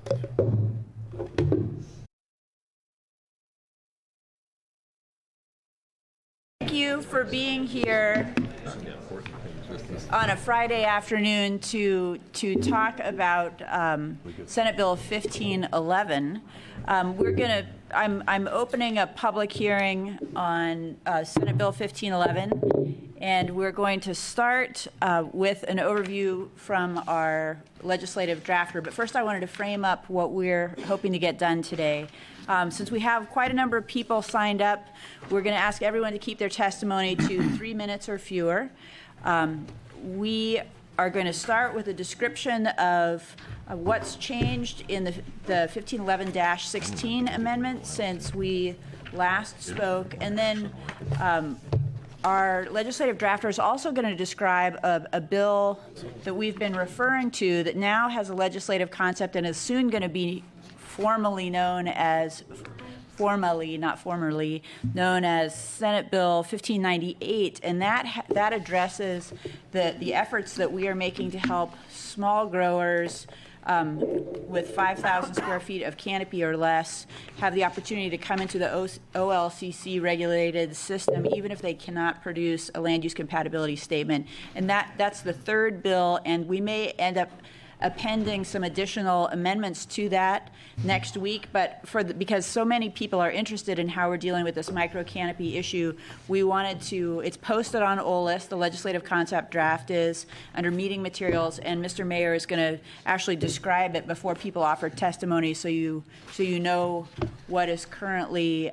Thank you for being here on a Friday afternoon to talk about Senate Bill 1511. I'm opening a public hearing on Senate Bill 1511, and we're going to start with an overview from our legislative drafter. But first, I wanted to frame up what we're hoping to get done today. Since we have quite a number of people signed up, we're going to ask everyone to keep their testimony to 3 minutes or fewer. We are going to start with a description of what's changed in the 1511-16 amendment since we last spoke, and then our legislative drafter is also going to describe a bill that we've been referring to that now has a legislative concept and is soon going to be not formerly known as Senate Bill 1598, and that addresses the efforts that we are making to help small growers with 5,000 square feet of canopy or less have the opportunity to come into the OLCC regulated system even if they cannot produce a land use compatibility statement. And that's the third bill, and we may end up appending some additional amendments to that next week, but because so many people are interested in how we're dealing with this micro canopy issue, we wanted to, it's posted on OLIS, the legislative concept draft is, under meeting materials, and Mr. Mayor is going to actually describe it before people offer testimony so you know what is currently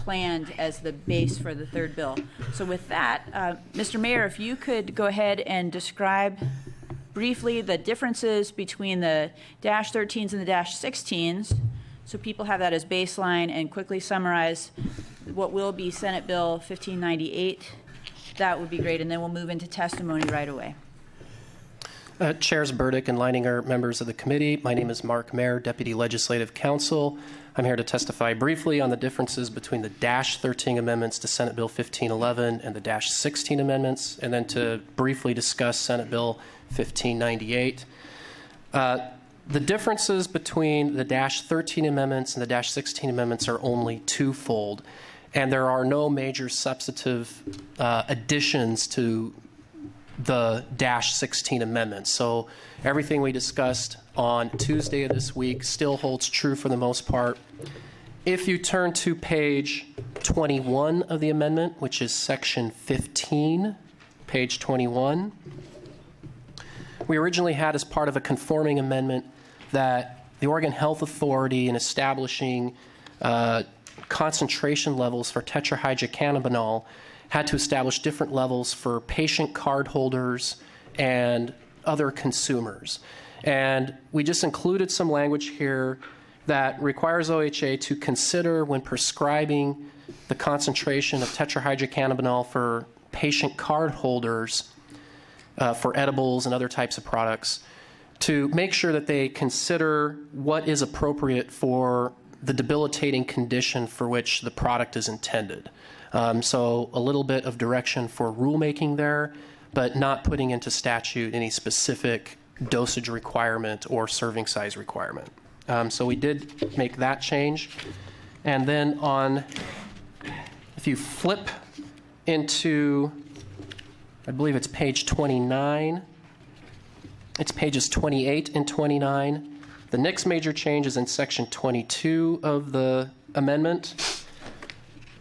planned as the base for the third bill. So with that, Mr. Mayor, if you could go ahead and describe briefly the differences between the -13s and the -16s, so people have that as baseline, and quickly summarize what will be Senate Bill 1598. That would be great, and then we'll move into testimony right away. Chairs Burdick and Leininger, members of the committee, my name is Mark Mayer, Deputy Legislative Counsel. I'm here to testify briefly on the differences between the -13 amendments to Senate Bill 1511 and the -16 amendments, and then to briefly discuss Senate Bill 1598. The differences between the -13 amendments and the -16 amendments are only twofold, and there are no major substantive additions to the -16 amendments. So everything we discussed on Tuesday of this week still holds true for the most part. If you turn to page 21 of the amendment, which is section 15, page 21, we originally had as part of a conforming amendment that the Oregon Health Authority, in establishing concentration levels for tetrahydrocannabinol, had to establish different levels for patient card holders and other consumers. And we just included some language here that requires OHA to consider, when prescribing the concentration of tetrahydrocannabinol for patient card holders for edibles and other types of products, to make sure that they consider what is appropriate for the debilitating condition for which the product is intended. So a little bit of direction for rulemaking there, but not putting into statute any specific dosage requirement or serving size requirement. So we did make that change. And then if you flip into, I believe it's page 29, it's pages 28 and 29. The next major change is in section 22 of the amendment.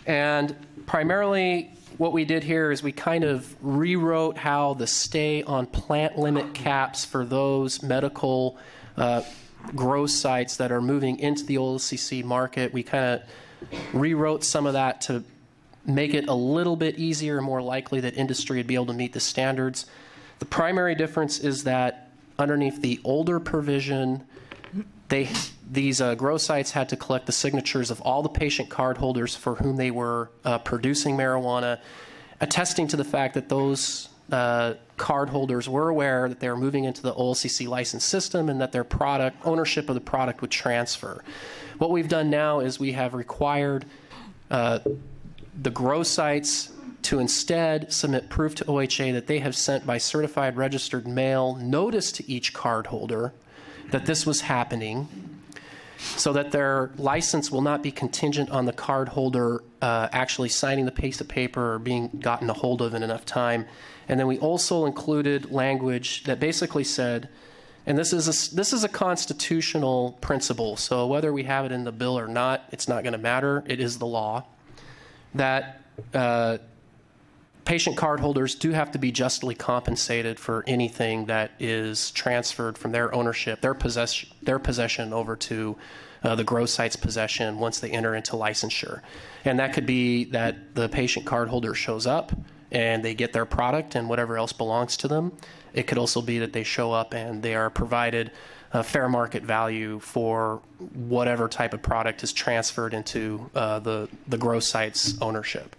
And primarily what we did here is we kind of rewrote how the stay on plant limit caps for those medical grow sites that are moving into the OLCC market. We kind of rewrote some of that to make it a little bit easier and more likely that industry would be able to meet the standards. The primary difference is that underneath the older provision, these grow sites had to collect the signatures of all the patient card holders for whom they were producing marijuana, attesting to the fact that those card holders were aware that they were moving into the OLCC license system and that their ownership of the product would transfer. What we've done now is we have required the grow sites to instead submit proof to OHA that they have sent by certified registered mail notice to each card holder that this was happening, so that their license will not be contingent on the cardholder actually signing the piece of paper or being gotten a hold of in enough time. And then we also included language that basically said, and this is a constitutional principle, so whether we have it in the bill or not, it's not going to matter. It is the law, that patient cardholders do have to be justly compensated for anything that is transferred from their ownership, their possession over to the grow site's possession once they enter into licensure. And that could be that the patient cardholder shows up and they get their product and whatever else belongs to them. It could also be that they show up and they are provided a fair market value for whatever type of product is transferred into the grow site's ownership.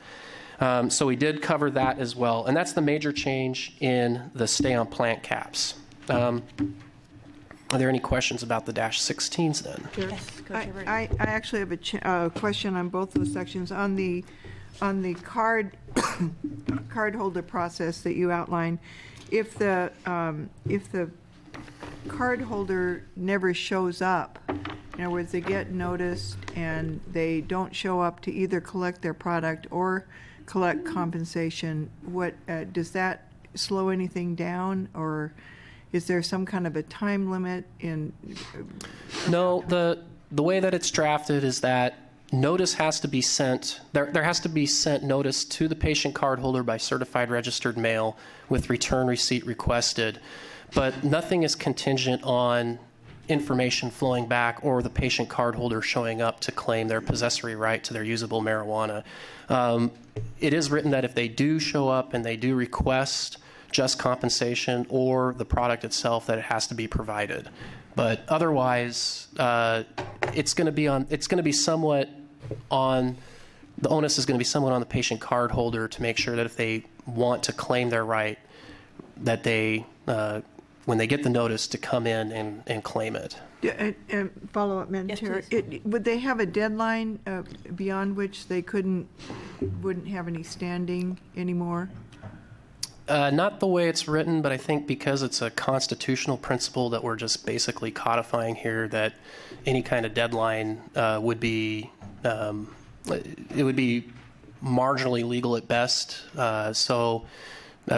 So we did cover that as well, and that's the major change in the stay-on-plant caps. Are there any questions about the -16s then? Yes, Coach Everett. I actually have a question on both those sections. On the cardholder process that you outlined, if the cardholder never shows up, in other words, they get noticed and they don't show up to either collect their product or collect compensation, what does that slow anything down, or is there some kind of a time limit in? No, the way that it's drafted is that notice has to be sent. There has to be sent notice to the patient cardholder by certified registered mail with return receipt requested, but nothing is contingent on information flowing back or the patient cardholder showing up to claim their possessory right to their usable marijuana. It is written that if they do show up and they do request just compensation or the product itself, that it has to be provided. But otherwise, it's going to be somewhat on the onus is going to be somewhat on the patient cardholder to make sure that if they want to claim their right, that they when they get the notice to come in and claim it. And follow up, Madam Yes, Chair. please. Would they have a deadline beyond which they wouldn't have any standing anymore? Not the way it's written, but I think because it's a constitutional principle that we're just basically codifying here, that any kind of deadline would be marginally legal at best. So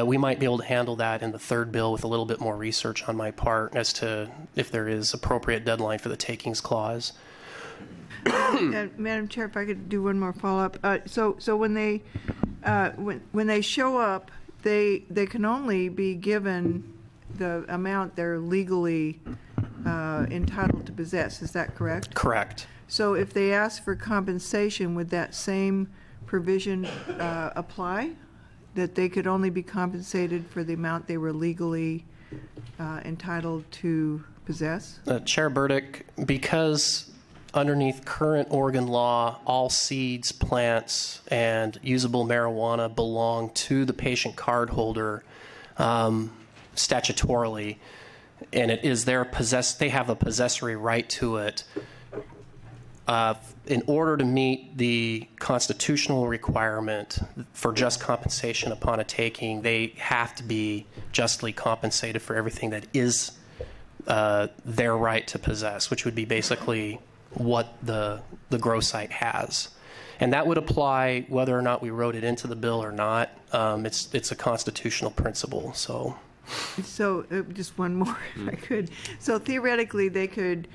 we might be able to handle that in the third bill with a little bit more research on my part as to if there is appropriate deadline for the takings clause. Madam Chair, if I could do one more follow-up. So when they show up, they can only be given the amount they're legally entitled to possess. Is that correct? Correct. So if they ask for compensation, would that same provision apply? That they could only be compensated for the amount they were legally entitled to possess? Chair Burdick, because underneath current Oregon law, all seeds, plants, and usable marijuana belong to the patient cardholder statutorily, and it is they have a possessory right to it. In order to meet the constitutional requirement for just compensation upon a taking, they have to be justly compensated for everything that is their right to possess, which would be basically what the grow site has. And that would apply whether or not we wrote it into the bill or not. It's a constitutional principle. So just one more, if I could. So theoretically, they could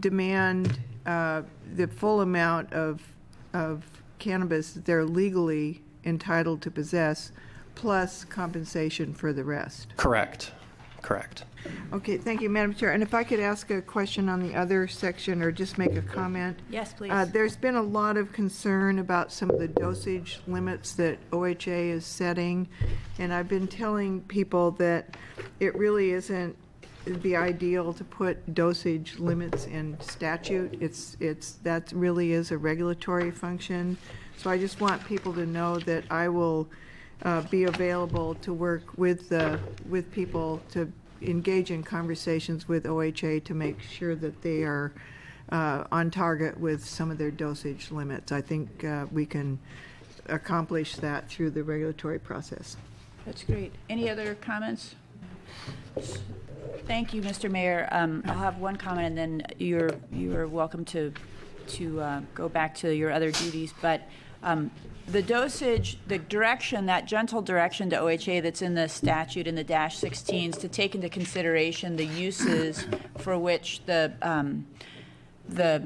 demand the full amount of cannabis that they're legally entitled to possess, plus compensation for the rest. Correct. Okay, thank you, Madam Chair. And if I could ask a question on the other section, or just make a comment. Yes, please. There's been a lot of concern about some of the dosage limits that OHA is setting, and I've been telling people that it really isn't the ideal to put dosage limits in statute. That really is a regulatory function. So I just want people to know that I will be available to work with people to engage in conversations with OHA to make sure that they are on target with some of their dosage limits. I think we can accomplish that through the regulatory process. That's great. Any other comments? Thank you, Mr. Mayor. I'll have one comment, and then you're welcome to go back to your other duties. But the dosage, the direction, that gentle direction to OHA that's in the statute in the -16s to take into consideration the uses for which the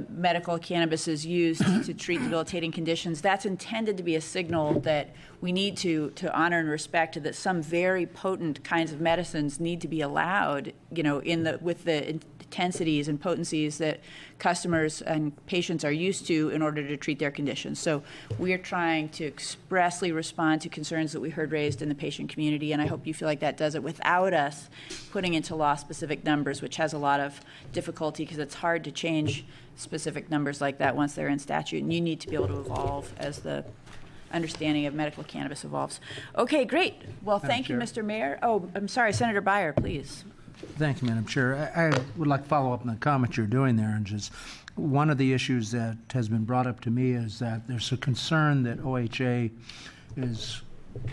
medical cannabis is used to treat debilitating conditions, that's intended to be a signal that we need to honor and respect, that some very potent kinds of medicines need to be allowed, with the intensities and potencies that customers and patients are used to in order to treat their conditions. So we are trying to expressly respond to concerns that we heard raised in the patient community, and I hope you feel like that does it without us putting into law specific numbers, which has a lot of difficulty because it's hard to change specific numbers like that once they're in statute, and you need to be able to evolve as the understanding of medical cannabis evolves. Okay, great. Well, thank you, Mr. Mayor. Oh, I'm sorry, Senator Beyer, please. Thank you, Madam Chair. I would like to follow up on the comment you're doing there, and just one of the issues that has been brought up to me is that there's a concern that OHA is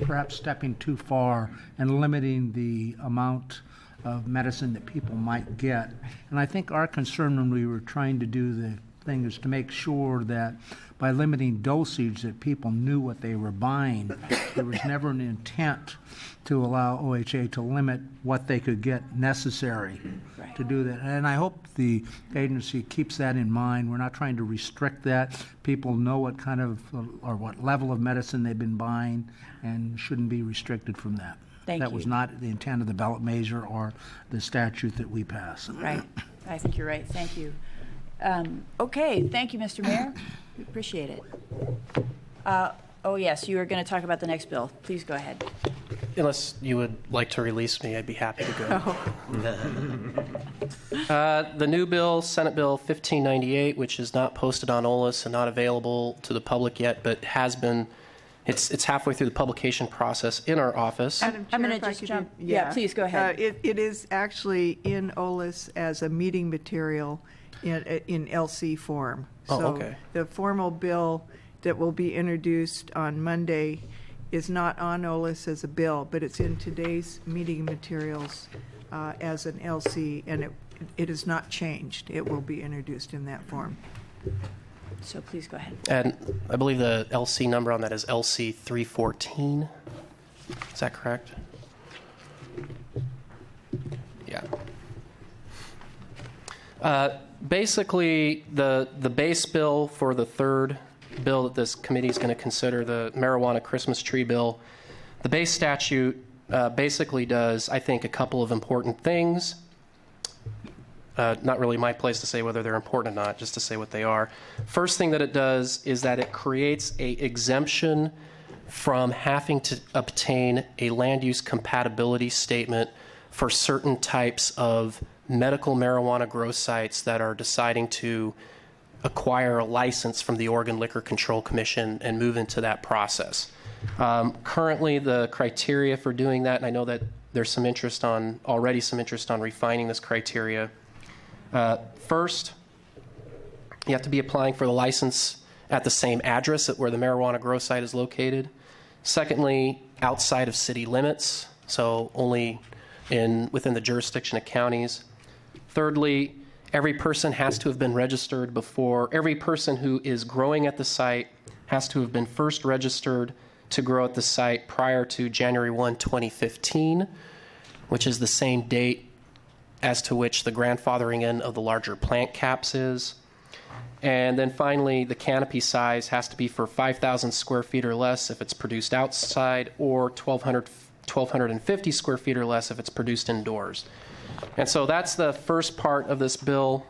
perhaps stepping too far and limiting the amount of medicine that people might get. And I think our concern when we were trying to do the thing is to make sure that by limiting dosage that people knew what they were buying. There was never an intent to allow OHA to limit what they could get necessary to do that. And I hope the agency keeps that in mind. We're not trying to restrict that. People know what kind of or what level of medicine they've been buying and shouldn't be restricted from that. That was not the intent of the ballot measure or the statute that we passed. Right. I think you're right. Thank you. Okay. Thank you, Mr. Mayor. We appreciate it. Oh, yes, you are going to talk about the next bill. Please go ahead. Unless you would like to release me, I'd be happy to go. The new bill, Senate Bill 1598, which is not posted on OLS and not available to the public yet, but has been, it's halfway through the publication process in our office. Madam Chair, I'm going to just jump. Yeah, please go ahead. It is actually in OLS as a meeting material in LC form. Oh, okay. So the formal bill that will be introduced on Monday is not on OLS as a bill, but it's in today's meeting materials as an LC, and it is not changed. It will be introduced in that form. So please go ahead. And I believe the LC number on that is LC 314. Is that correct? Yeah. Basically, the base bill for the third bill that this committee is going to consider, the marijuana Christmas tree bill, the base statute basically does, I think, a couple of important things. Not really my place to say whether they're important or not, just to say what they are. First thing that it does is that it creates a exemption from having to obtain a land use compatibility statement for certain types of medical marijuana grow sites that are deciding to acquire a license from the Oregon Liquor Control Commission and move into that process. Currently, the criteria for doing that, and I know that there's already some interest on refining this criteria. First, you have to be applying for the license at the same address where the marijuana grow site is located. Secondly, outside of city limits, so only within the jurisdiction of counties. Thirdly, every person has to have been registered before. Every person who is growing at the site has to have been first registered to grow at the site prior to January 1, 2015, which is the same date as to which the grandfathering in of the larger plant caps is. And then finally, the canopy size has to be for 5,000 square feet or less if it's produced outside, or 1,250 square feet or less if it's produced indoors. And so that's the first part of this bill.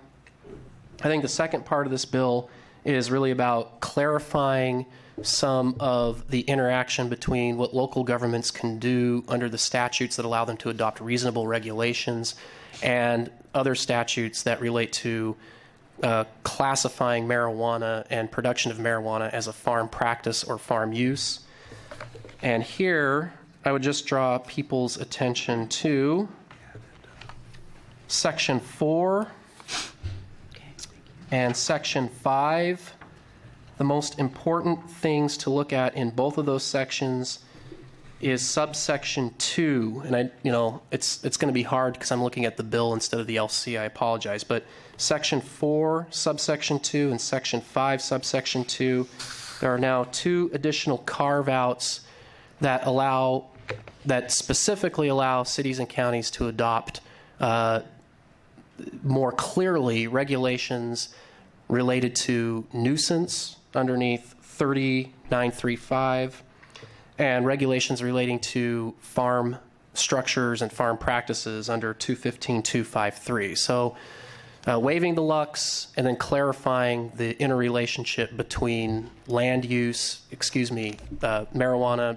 I think the second part of this bill is really about clarifying some of the interaction between what local governments can do under the statutes that allow them to adopt reasonable regulations and other statutes that relate to classifying marijuana and production of marijuana as a farm practice or farm use. And here, I would just draw people's attention to Section 4 and Section 5. The most important things to look at in both of those sections is subsection 2, and it's going to be hard because I'm looking at the bill instead of the LC. I apologize, but section 4, subsection 2, and section 5, subsection 2, there are now 2 additional carve-outs that specifically allow cities and counties to adopt more clearly regulations related to nuisance underneath 30935 and regulations relating to farm structures and farm practices under 215253. So waiving the Lux and then clarifying the interrelationship between marijuana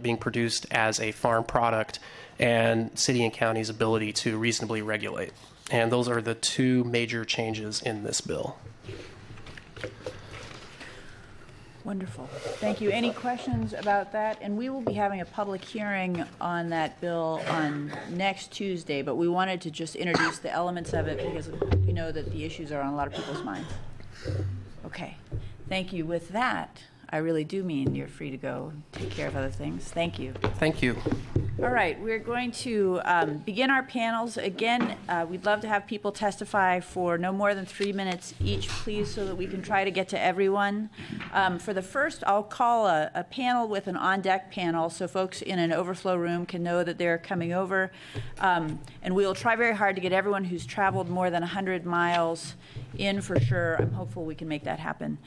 being produced as a farm product and city and county's ability to reasonably regulate. And those are the 2 major changes in this bill. Wonderful. Thank you. Any questions about that? And we will be having a public hearing on that bill on next Tuesday, but we wanted to just introduce the elements of it because we know that the issues are on a lot of people's minds. Okay. Thank you. With that, I really do mean you're free to go take care of other things. Thank you. Thank you. All right, we're going to begin our panels. Again, we'd love to have people testify for no more than 3 minutes each, please, so that we can try to get to everyone. For the first, I'll call a panel with an on-deck panel so folks in an overflow room can know that they're coming over. And we'll try very hard to get everyone who's traveled more than 100 miles in for sure. I'm hopeful we can make that happen.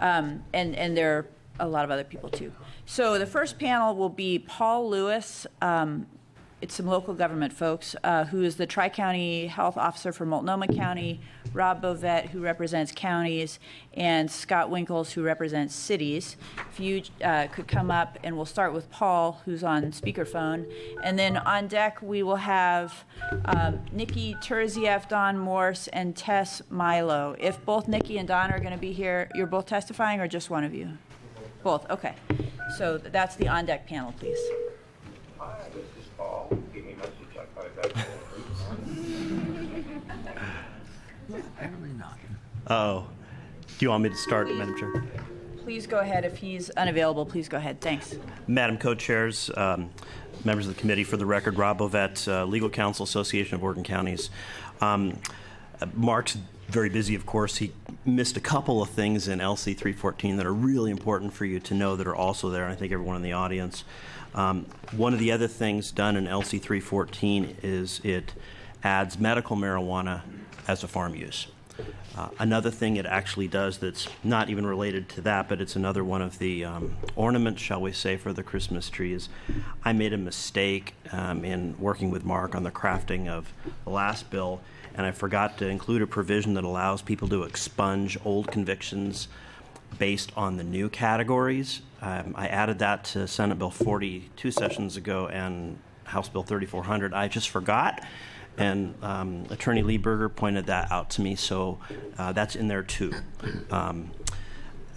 And there are a lot of other people too. So the first panel will be Paul Lewis. It's some local government folks, who is the Tri-County Health Officer for Multnomah County, Rob Bovette, who represents counties, and Scott Winkles, who represents cities. If you could come up, and we'll start with Paul, who's on speakerphone. And then on deck, we will have Nikki Turzieff, Don Morse, and Tess Milo. If both Nikki and Don are going to be here, you're both testifying, or just one of you? Both, okay. So that's the on-deck panel, please. Hi, this is Paul. Give me a message. I thought I got Apparently not. Oh, do you want me to start, Madam Chair? Please go ahead. If he's unavailable, please go ahead. Thanks. Madam Co-Chairs, members of the committee, for the record, Rob Bovette, Legal Counsel, Association of Oregon Counties. Mark's very busy, of course. He missed a couple of things in LC 314 that are really important for you to know that are also there, and I think everyone in the audience. One of the other things done in LC 314 is it adds medical marijuana as a farm use. Another thing it actually does that's not even related to that, but it's another one of the ornaments, shall we say, for the Christmas tree, is I made a mistake in working with Mark on the crafting of the last bill, and I forgot to include a provision that allows people to expunge old convictions based on the new categories. I added that to Senate Bill 42 sessions ago and House Bill 3400. I just forgot. And Attorney Lee Berger pointed that out to me, so that's in there too.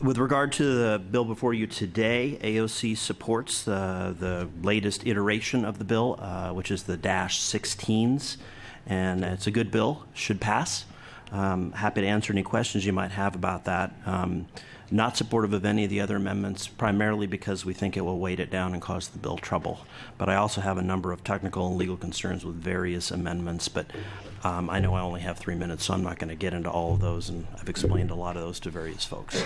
With regard to the bill before you today, AOC supports the latest iteration of the bill, which is the -16s, and it's a good bill, should pass. Happy to answer any questions you might have about that. Not supportive of any of the other amendments, primarily because we think it will weight it down and cause the bill trouble. But I also have a number of technical and legal concerns with various amendments, but I know I only have 3 minutes, so I'm not going to get into all of those, and I've explained a lot of those to various folks.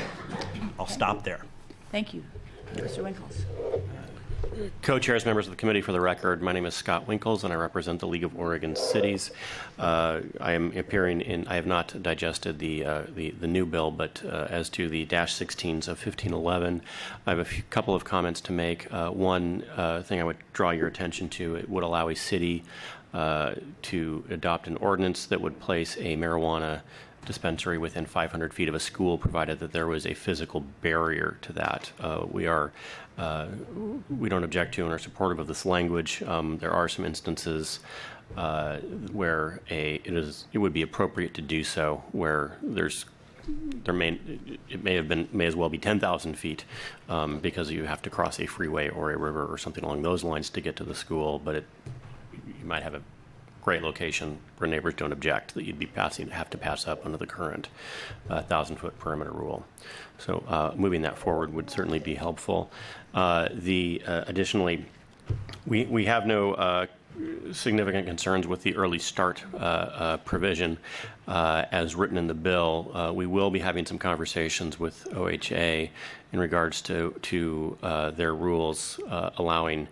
I'll stop there. Thank you. Mr. Winkles. Co-chairs, members of the committee, for the record, my name is Scott Winkles, and I represent the League of Oregon Cities. I am appearing in. I have not digested the new bill, but as to the -16s of 1511, I have a couple of comments to make. One thing I would draw your attention to: it would allow a city to adopt an ordinance that would place a marijuana dispensary within 500 feet of a school, provided that there was a physical barrier to that. We don't object to and are supportive of this language. There are some instances where it would be appropriate to do so, where it may as well be 10,000 feet because you have to cross a freeway or a river or something along those lines to get to the school, but you might have a great location where neighbors don't object that you'd have to pass up under the current 1,000-foot perimeter rule. So moving that forward would certainly be helpful. Additionally, We have no significant concerns with the early start provision as written in the bill. We will be having some conversations with OHA in regards to their rules allowing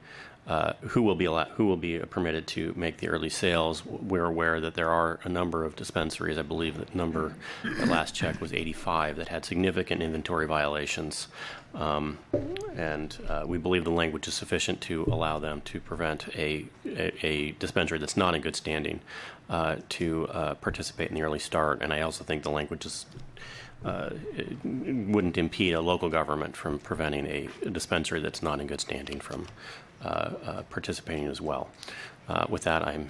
who will be permitted to make the early sales. We're aware that there are a number of dispensaries. I believe that number at last check was 85 that had significant inventory violations. And we believe the language is sufficient to allow them to prevent a dispensary that's not in good standing to participate in the early start. And I also think the language is it wouldn't impede a local government from preventing a dispensary that's not in good standing from participating as well. With that, I'm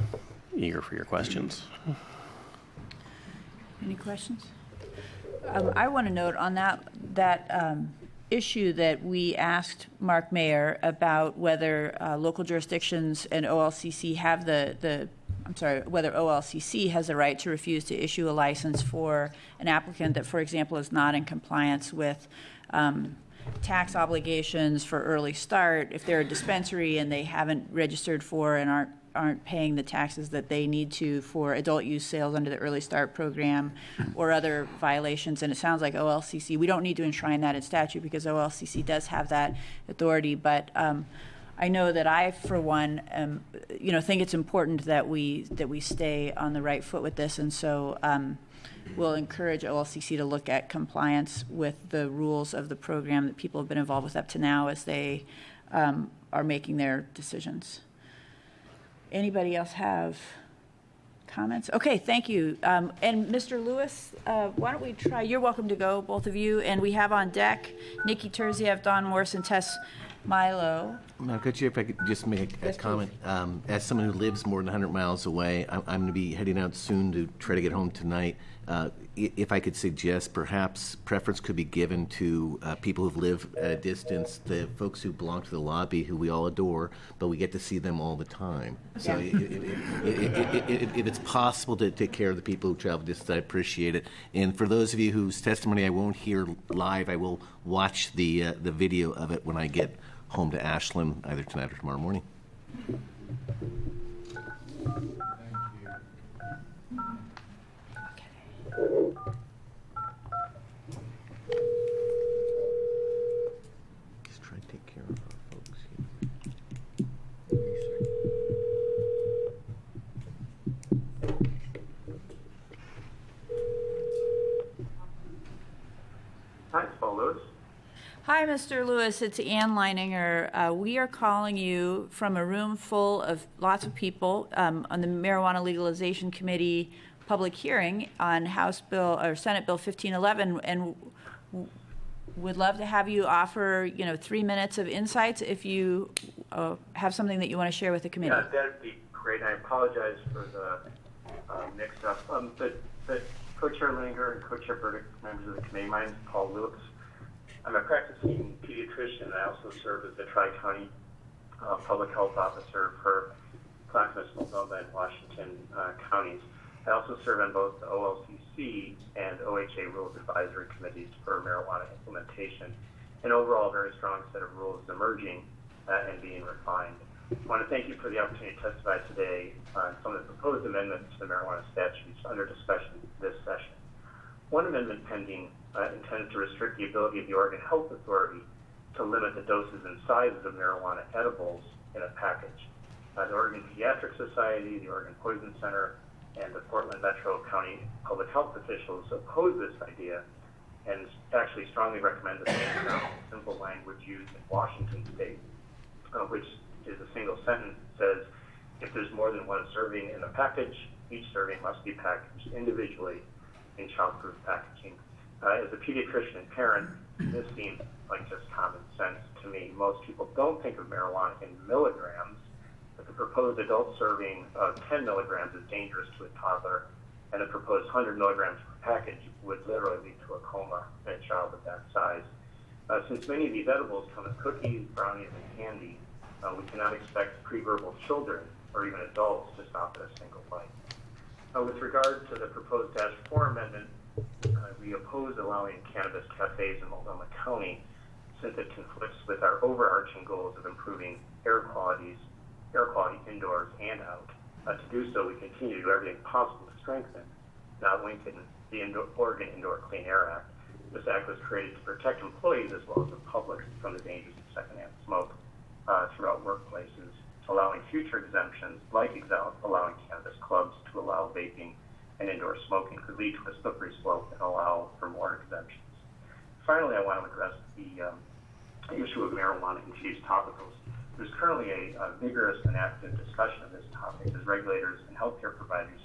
eager for your questions. Any questions? I want to note on that issue that we asked Mark Mayer about whether local jurisdictions and OLCC have whether OLCC has the right to refuse to issue a license for an applicant that, for example, is not in compliance with tax obligations for early start. If they're a dispensary and they haven't registered for and aren't paying the taxes that they need to for adult use sales under the early start program or other violations, and it sounds like OLCC, we don't need to enshrine that in statute because OLCC does have that authority, but I know that I, for one, think it's important that we stay on the right foot with this, and so we'll encourage OLCC to look at compliance with the rules of the program that people have been involved with up to now as they are making their decisions. Anybody else have comments? Okay, thank you. And Mr. Lewis, why don't we try? You're welcome to go, both of you. And we have on deck Nikki Terziev, Don Morris, and Tess Milo. Madam Chair, if I could just make a comment. As someone who lives more than 100 miles away, I'm going to be heading out soon to try to get home tonight. If I could suggest, perhaps preference could be given to people who live at a distance, the folks who belong to the lobby, who we all adore, but we get to see them all the time. So if it's possible to take care of the people who travel distance, I appreciate it. And for those of you whose testimony I won't hear live, I will watch the video of it when I get home to Ashland, either tonight or tomorrow morning. Just try to take care of our folks here. Hi, it's Paul Lewis. Hi, Mr. Lewis. It's Ann Leininger. We are calling you from a room full of lots of people on the Marijuana Legalization Committee public hearing on House Bill or Senate Bill 1511, and would love to have you offer 3 minutes of insights if you have something that you want to share with the committee. Yeah, that'd be great. I apologize for the mix-up. But Co-Chair Leininger and Co-Chair Burdick, members of the committee, my name is Paul Lewis. I'm a practicing pediatrician. I also serve as the Tri-County Public Health Officer for Clackamas, Multnomah, and Washington counties. I also serve on both the OLCC and OHA Rules Advisory Committees for marijuana implementation. And overall, a very strong set of rules emerging and being refined. I want to thank you for the opportunity to testify today on some of the proposed amendments to the marijuana statutes under discussion this session. One amendment pending intends to restrict the ability of the Oregon Health Authority to limit the doses and sizes of marijuana edibles in a package. The Oregon Pediatric Society, the Oregon Poison Center, and the Portland Metro County public health officials oppose this idea and actually strongly recommend the same simple language used in Washington State, which is a single sentence, says if there's more than one serving in a package, each serving must be packaged individually in childproof packaging. As a pediatrician and parent, this seems like just common sense to me. Most people don't think of marijuana in milligrams, but the proposed adult serving of 10 milligrams is dangerous to a toddler, and the proposed 100 milligrams per package would literally lead to a coma in a child of that size. Since many of these edibles come in cookies, brownies, and candy, we cannot expect pre-verbal children or even adults to stop at a single bite. With regard to the proposed -4 amendment, we oppose allowing cannabis cafes in Multnomah County since it conflicts with our overarching goals of improving air quality indoors and out. To do so, we continue to do everything possible to strengthen, not weaken, the Oregon Indoor Clean Air Act. This act was created to protect employees as well as the public from the dangers of secondhand smoke throughout workplaces, allowing future exemptions, like allowing cannabis clubs to allow vaping and indoor smoking, could lead to a slippery slope and allow for more exemptions. Finally, I want to address the issue of marijuana-infused topicals. There's currently a vigorous and active discussion of this topic as regulators and healthcare providers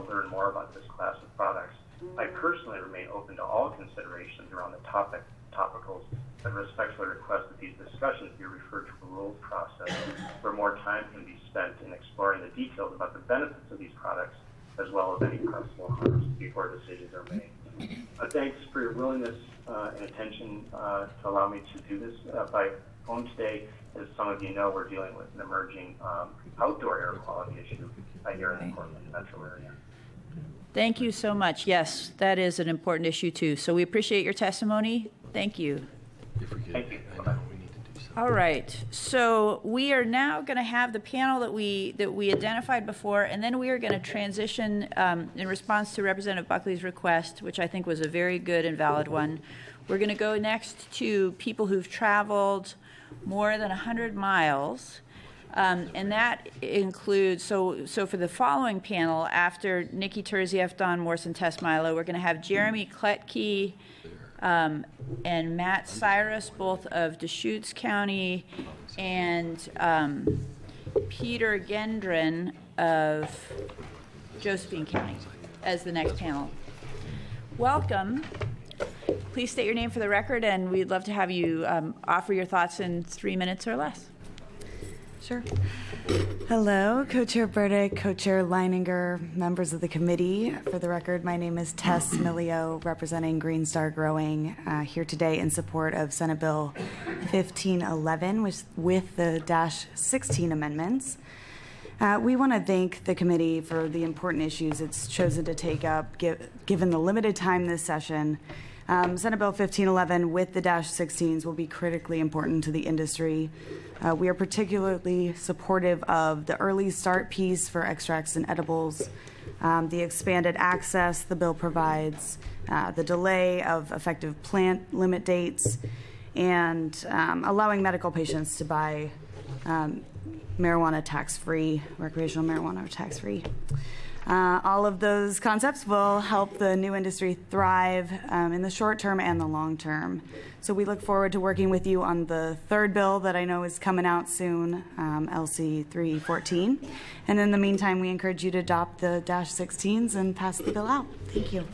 learn more about this class of products. I personally remain open to all considerations around the topicals, but respectfully request that these discussions be referred to a rules process where more time can be spent in exploring the details about the benefits of these products as well as any possible harms before decisions are made. Thanks for your willingness and attention to allow me to do this by phone today. As some of you know, we're dealing with an emerging outdoor air quality issue here in the Portland metro area. Thank you so much. Yes, that is an important issue too. So we appreciate your testimony. Thank you. Thank you. All right. So we are now going to have the panel that we identified before, and then we are going to transition in response to Representative Buckley's request, which I think was a very good and valid one. We're going to go next to people who've traveled more than 100 miles. And that includes, so for the following panel, after Nikki Turzieff, Don Morse, and Tess Milo, we're going to have Jeremy Kletke and Matt Cyrus, both of Deschutes County, and Peter Gendron of Josephine County as the next panel. Welcome. Please state your name for the record, and we'd love to have you offer your thoughts in 3 minutes or less. Sure. Hello, Co-Chair Burdick, Co-Chair Leininger, members of the committee. For the record, my name is Tess Milio, representing Green Star Growing, here today in support of Senate Bill 1511 with the -16 amendments. We want to thank the committee for the important issues it's chosen to take up, given the limited time this session. Senate Bill 1511 with the -16s will be critically important to the industry. We are particularly supportive of the early start piece for extracts and edibles, the expanded access the bill provides, the delay of effective plant limit dates, and allowing medical patients to buy marijuana tax-free, recreational marijuana tax-free. All of those concepts will help the new industry thrive in the short term and the long term. So we look forward to working with you on the third bill that I know is coming out soon, LC 314. And in the meantime, we encourage you to adopt the -16s and pass the bill out. Thank you.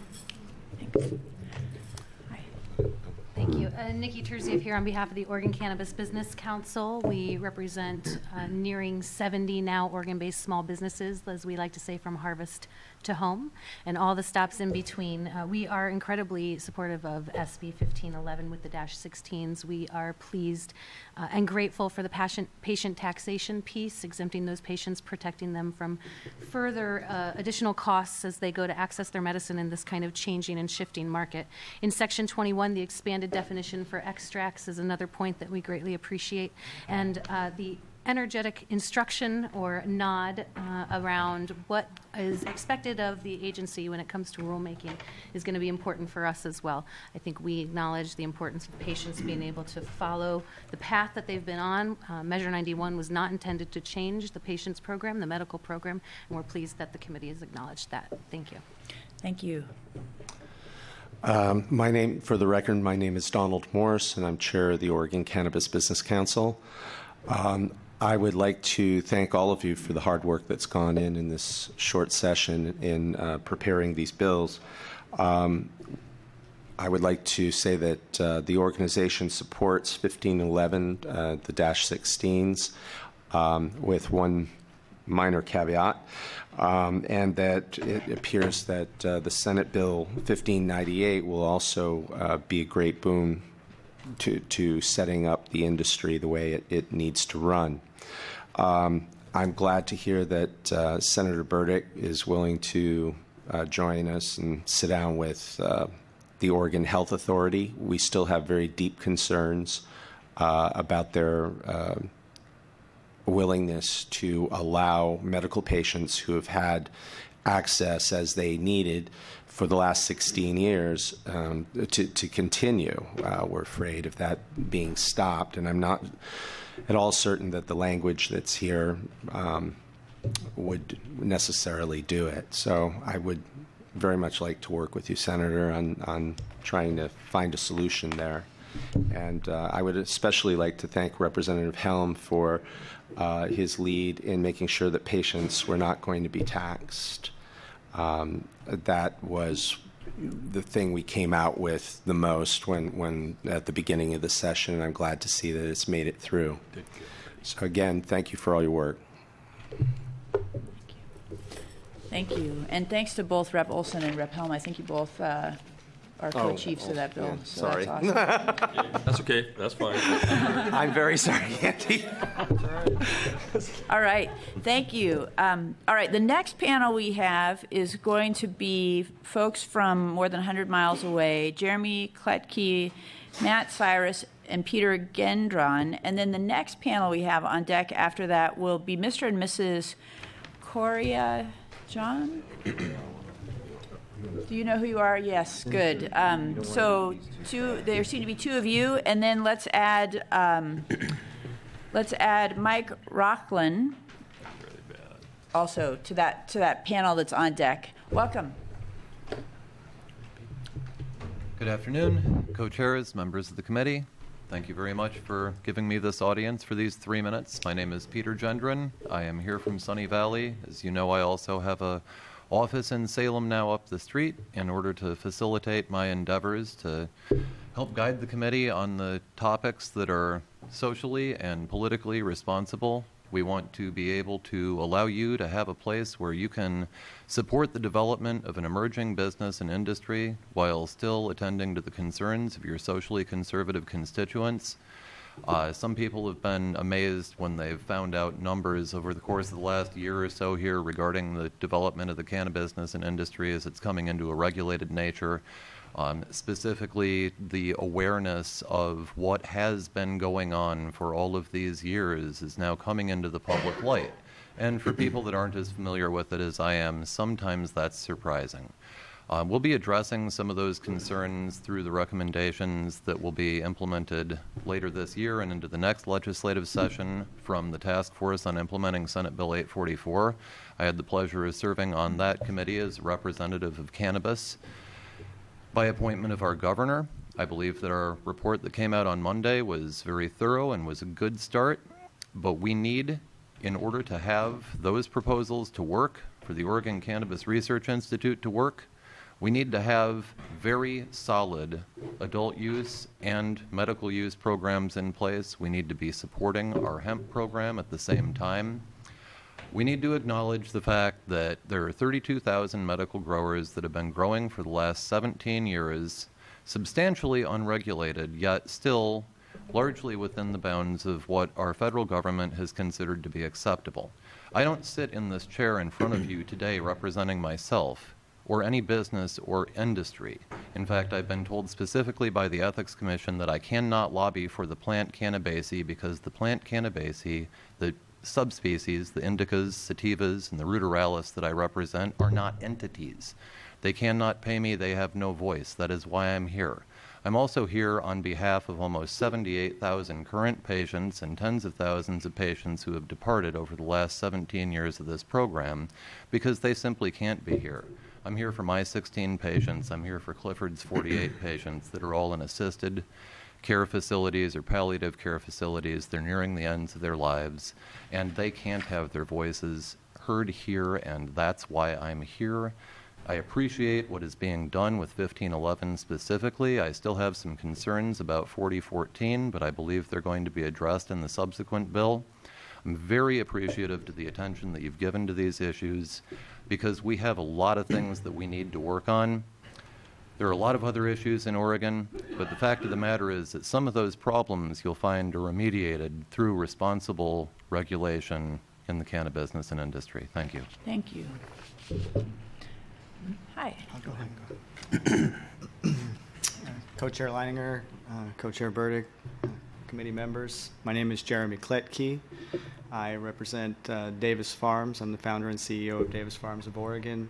Thanks. Thank you. Nikki Turzieff here on behalf of the Oregon Cannabis Business Council. We represent nearing 70 now Oregon-based small businesses, as we like to say, from harvest to home, and all the stops in between. We are incredibly supportive of SB 1511 with the -16s. We are pleased and grateful for the patient taxation piece, exempting those patients, protecting them from further additional costs as they go to access their medicine in this kind of changing and shifting market. In Section 21, the expanded definition for extracts is another point that we greatly appreciate, and the energetic instruction or nod around what is expected of the agency when it comes to rulemaking is going to be important for us as well. I think we acknowledge the importance of patients being able to follow the path that they've been on. Measure 91 was not intended to change the patient's program, the medical program, and we're pleased that the committee has acknowledged that. Thank you. Thank you. For the record, my name is Donald Morse, and I'm chair of the Oregon Cannabis Business Council. I would like to thank all of you for the hard work that's gone in this short session in preparing these bills. I would like to say that the organization supports 1511, the -16s, with one minor caveat, and that it appears that the Senate Bill 1598 will also be a great boon to setting up the industry the way it needs to run. I'm glad to hear that Senator Burdick is willing to join us and sit down with the Oregon Health Authority. We still have very deep concerns about their willingness to allow medical patients who have had access as they needed for the last 16 years to continue. We're afraid of that being stopped, and I'm not at all certain that the language that's here would necessarily do it. So I would very much like to work with you, Senator, on trying to find a solution there. And I would especially like to thank Representative Helm for his lead in making sure that patients were not going to be taxed. That was the thing we came out with the most when at the beginning of the session, and I'm glad to see that it's made it through. So again, thank you for all your work. Thank you. And thanks to both Rep. Olson and Rep. Helm. I think you both are co-chiefs of that bill. Yeah, so sorry. That's awesome. That's okay. That's fine. I'm very sorry, Andy. All right. Thank you. All right. The next panel we have is going to be folks from more than 100 miles away, Jeremy Kletke, Matt Cyrus, and Peter Gendron. And then the next panel we have on deck after that will be Mr. and Mrs. Coria John? Do you know who you are? Yes, good. So there seem to be two of you, and then let's add Mike Rocklin also to that panel that's on deck. Welcome. Good afternoon, co-chairs, members of the committee. Thank you very much for giving me this audience for these 3 minutes. My name is Peter Gendron. I am here from Sunny Valley. As you know, I also have a office in Salem now up the street in order to facilitate my endeavors to help guide the committee on the topics that are socially and politically responsible. We want to be able to allow you to have a place where you can support the development of an emerging business and industry while still attending to the concerns of your socially conservative constituents. Some people have been amazed when they've found out numbers over the course of the last year or so here regarding the development of the cannabis business and industry as it's coming into a regulated nature. Specifically, the awareness of what has been going on for all of these years is now coming into the public light. And for people that aren't as familiar with it as I am, sometimes that's surprising. We'll be addressing some of those concerns through the recommendations that will be implemented later this year and into the next legislative session from the Task Force on Implementing Senate Bill 844. I had the pleasure of serving on that committee as a representative of cannabis by appointment of our governor. I believe that our report that came out on Monday was very thorough and was a good start, but we need, in order to have those proposals to work, for the Oregon Cannabis Research Institute to work, we need to have very solid adult use and medical use programs in place. We need to be supporting our hemp program at the same time. We need to acknowledge the fact that there are 32,000 medical growers that have been growing for the last 17 years, substantially unregulated, yet still largely within the bounds of what our federal government has considered to be acceptable. I don't sit in this chair in front of you today representing myself or any business or industry. In fact, I've been told specifically by the Ethics Commission that I cannot lobby for the plant Cannabaceae because the plant Cannabaceae, the subspecies, the indicas, sativas, and the ruderalis that I represent are not entities. They cannot pay me, they have no voice. That is why I'm here. I'm also here on behalf of almost 78,000 current patients and tens of thousands of patients who have departed over the last 17 years of this program because they simply can't be here. I'm here for my 16 patients. I'm here for Clifford's 48 patients that are all in assisted care facilities or palliative care facilities. They're nearing the ends of their lives, and they can't have their voices heard here, and that's why I'm here. I appreciate what is being done with 1511 specifically. I still have some concerns about 4014, but I believe they're going to be addressed in the subsequent bill. I'm very appreciative to the attention that you've given to these issues because we have a lot of things that we need to work on. There are a lot of other issues in Oregon, but the fact of the matter is that some of those problems you'll find are remediated through responsible regulation in the cannabis business and industry. Thank you. Thank you. Hi. I'll go ahead. Co-Chair Leininger, Co-Chair Burdick, committee members. My name is Jeremy Kletke. I represent Davis Farms. I'm the founder and CEO of Davis Farms of Oregon.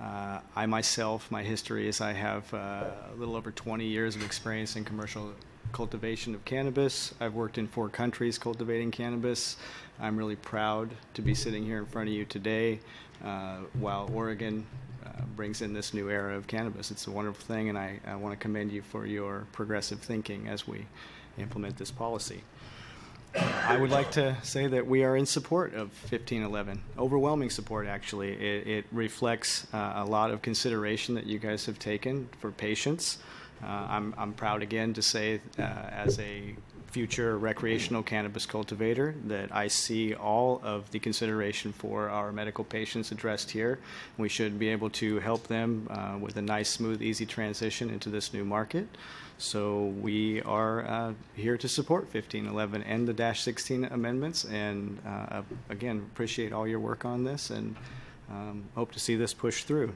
I myself, my history is I have a little over 20 years of experience in commercial cultivation of cannabis. I've worked in 4 countries cultivating cannabis. I'm really proud to be sitting here in front of you today while Oregon brings in this new era of cannabis. It's a wonderful thing, and I want to commend you for your progressive thinking as we implement this policy. I would like to say that we are in support of 1511. Overwhelming support, actually. It reflects a lot of consideration that you guys have taken for patients. I'm proud again to say, as a future recreational cannabis cultivator, that I see all of the consideration for our medical patients addressed here. We should be able to help them with a nice, smooth, easy transition into this new market. So we are here to support 1511 and the -16 amendments, and again, appreciate all your work on this, and hope to see this pushed through.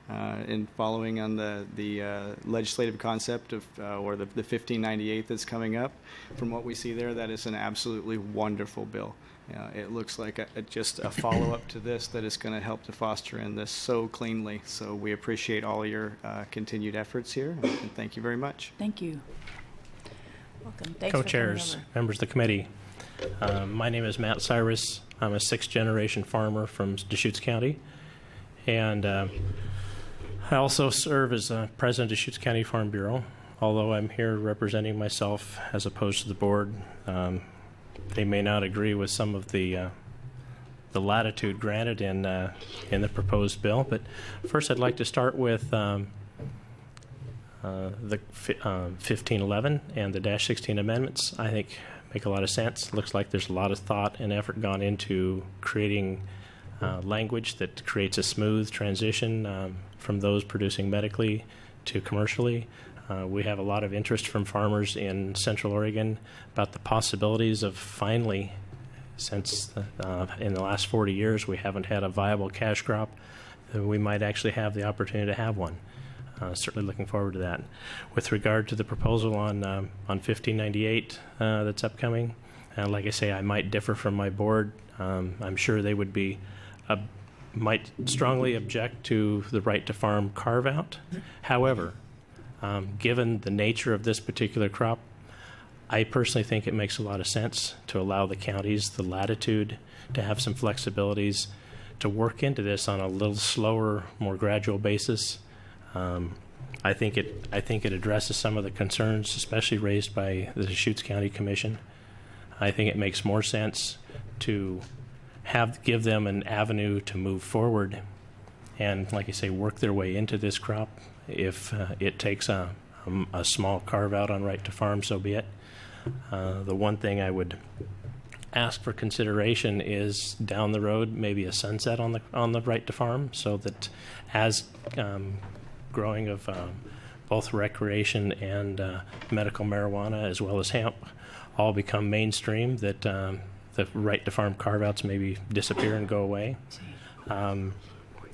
And following on the legislative concept of or the 1598 that's coming up, from what we see there, that is an absolutely wonderful bill. It looks like just a follow-up to this that is going to help to foster in this so cleanly. So we appreciate all your continued efforts here, and thank you very much. Thank you. Welcome. Thanks Co-chairs, members of the committee. My name is Matt Cyrus. I'm a 6th-generation farmer from Deschutes County, and I also serve as president of Deschutes County Farm Bureau. Although I'm here representing myself as opposed to the board, they may not agree with some of the latitude granted in the proposed bill. But first, I'd like to start with the 1511 and the -16 amendments. I think make a lot of sense. Looks like there's a lot of thought and effort gone into creating language that creates a smooth transition from those producing medically to commercially. We have a lot of interest from farmers in Central Oregon about the possibilities of finally, since in the last 40 years we haven't had a viable cash crop, that we might actually have the opportunity to have one. Certainly looking forward to that. With regard to the proposal on 1598 that's upcoming, like I say, I might differ from my board. I'm sure they would be might strongly object to the right to farm carve-out. However, given the nature of this particular crop, I personally think it makes a lot of sense to allow the counties the latitude to have some flexibilities to work into this on a little slower, more gradual basis. I think it addresses some of the concerns, especially raised by the Deschutes County Commission. I think it makes more sense to give them an avenue to move forward and, like I say, work their way into this crop. If it takes a small carve-out on right to farm, so be it. The one thing I would ask for consideration is down the road maybe a sunset on the right to farm, so that as growing of both recreation and medical marijuana as well as hemp all become mainstream, that the right to farm carve-outs maybe disappear and go away.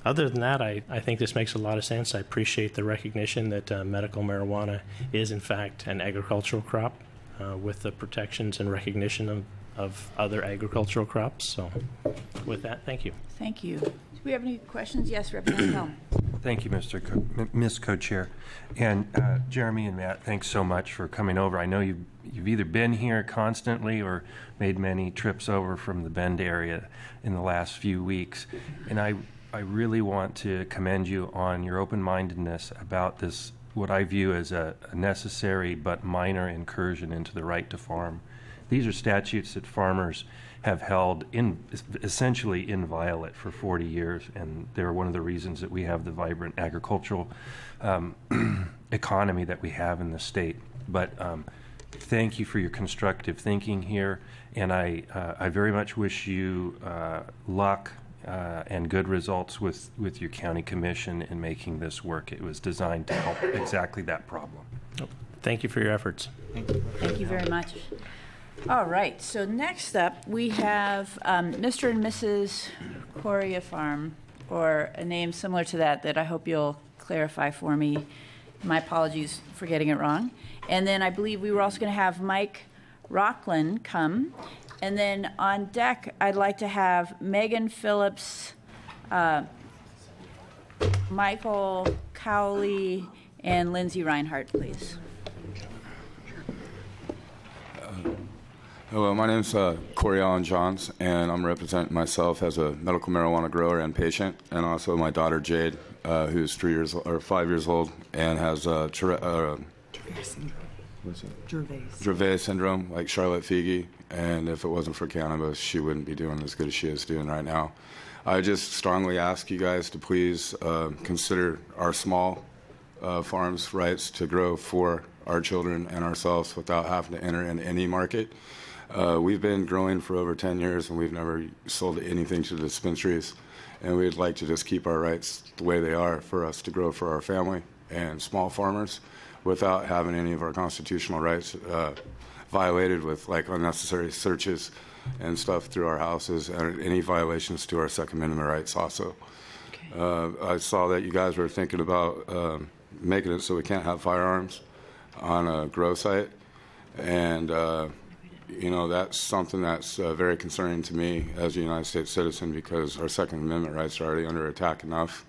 Other than that, I think this makes a lot of sense. I appreciate the recognition that medical marijuana is, in fact, an agricultural crop with the protections and recognition of other agricultural crops. So with that, thank you. Thank you. Do we have any questions? Yes, Representative Helm. Thank you, Ms. Co-Chair. And Jeremy and Matt, thanks so much for coming over. I know you've either been here constantly or made many trips over from the Bend area in the last few weeks. And I really want to commend you on your open-mindedness about this, what I view as a necessary but minor incursion into the right to farm. These are statutes that farmers have held essentially inviolate for 40 years, and they're one of the reasons that we have the vibrant agricultural economy that we have in the state. But thank you for your constructive thinking here, and I very much wish you luck and good results with your county commission in making this work. It was designed to help exactly that problem. Thank you for your efforts. Thank you very much. All right, so next up we have Mr. and Mrs. Coria Farm, or a name similar to that I hope you'll clarify for me. My apologies for getting it wrong. And then I believe we were also going to have Mike Rockland come. And then on deck, I'd like to have Megan Phillips, Michael Cowley, and Lindsay Reinhardt, please. Hello, my name is Corey Allen Johns, and I'm representing myself as a medical marijuana grower and patient, and also my daughter Jade, who's 5 years old and has Dravet syndrome, like Charlotte Figi. And if it wasn't for cannabis, she wouldn't be doing as good as she is doing right now. I just strongly ask you guys to please consider our small farms' rights to grow for our children and ourselves without having to enter in any market. We've been growing for over 10 years, and we've never sold anything to the dispensaries. And we'd like to just keep our rights the way they are for us to grow for our family and small farmers without having any of our constitutional rights violated with like unnecessary searches and stuff through our houses, and any violations to our Second Amendment rights also. Okay. I saw that you guys were thinking about making it so we can't have firearms on a grow site, and that's something that's very concerning to me as a United States citizen, because our Second Amendment rights are already under attack enough,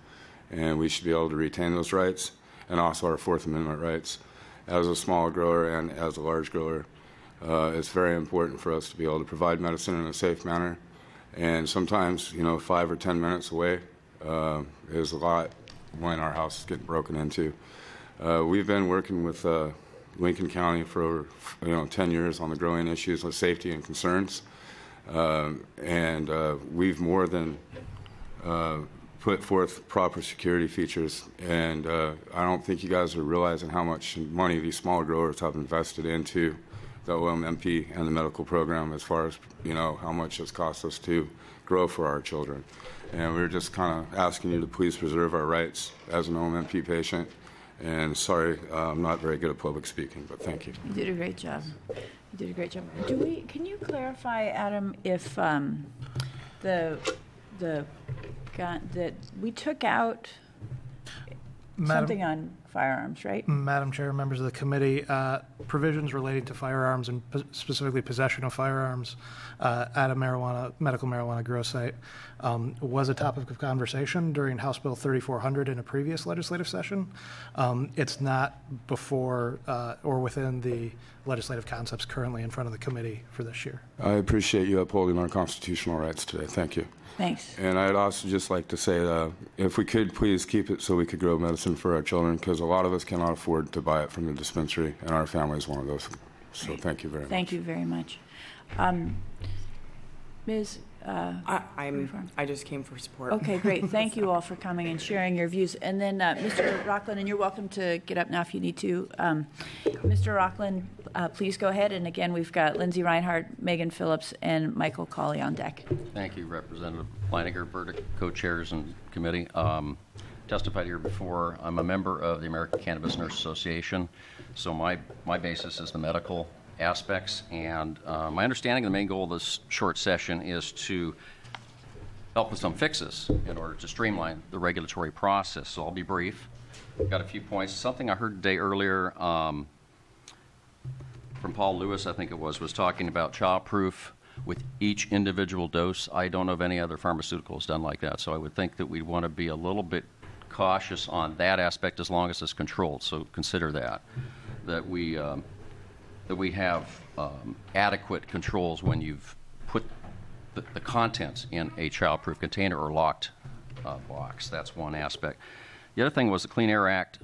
and we should be able to retain those rights, and also our Fourth Amendment rights. As a small grower and as a large grower, it's very important for us to be able to provide medicine in a safe manner. And sometimes, 5 or 10 minutes away is a lot when our house is getting broken into. We've been working with Lincoln County for 10 years on the growing issues of safety and concerns. And we've more than put forth proper security features. And I don't think you guys are realizing how much money these small growers have invested into the OMMP and the medical program, as far as how much it's cost us to grow for our children. And we're just kind of asking you to please preserve our rights as an OMMP patient. And sorry, I'm not very good at public speaking, but thank you. You did a great job. You did a great job. Can you clarify, Adam, if that we took out something on firearms, right? Madam Chair, members of the committee, provisions relating to firearms and specifically possession of firearms at a medical marijuana grow site was a topic of conversation during House Bill 3400 in a previous legislative session. It's not before or within the legislative concepts currently in front of the committee for this year. I appreciate you upholding our constitutional rights today. Thank you. Thanks. And I'd also just like to say, if we could please keep it so we could grow medicine for our children, because a lot of us cannot afford to buy it from the dispensary, and our family is one of those. So Great. Thank you very much. Thank you very much. Ms. I just came for support. Okay, great. Thank you all for coming and sharing your views. And then Mr. Rockland, and you're welcome to get up now if you need to. Mr. Rockland, please go ahead. And again, we've got Lindsay Reinhardt, Megan Phillips, and Michael Cawley on deck. Thank you, Representative Leininger, Burdick, co-chairs and committee. Testified here before. I'm a member of the American Cannabis Nurse Association, so my basis is the medical aspects, and my understanding of the main goal of this short session is to help with some fixes in order to streamline the regulatory process. So I'll be brief. Got a few points. Something I heard today earlier from Paul Lewis, I think it was talking about childproof with each individual dose. I don't know of any other pharmaceuticals done like that, so I would think that we'd want to be a little bit cautious on that aspect as long as it's controlled. So consider that we have adequate controls when you've put the contents in a childproof container or locked box. That's one aspect. The other thing was the Clean Air Act.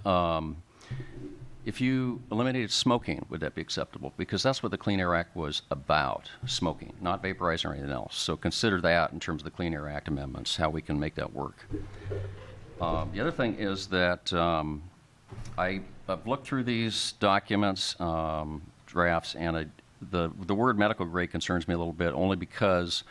If you eliminated smoking, would that be acceptable? Because that's what the Clean Air Act was about, smoking, not vaporizing or anything else. So consider that in terms of the Clean Air Act amendments, how we can make that work. The other thing is that I've looked through these documents, drafts, and the word medical grade concerns me a little bit, only because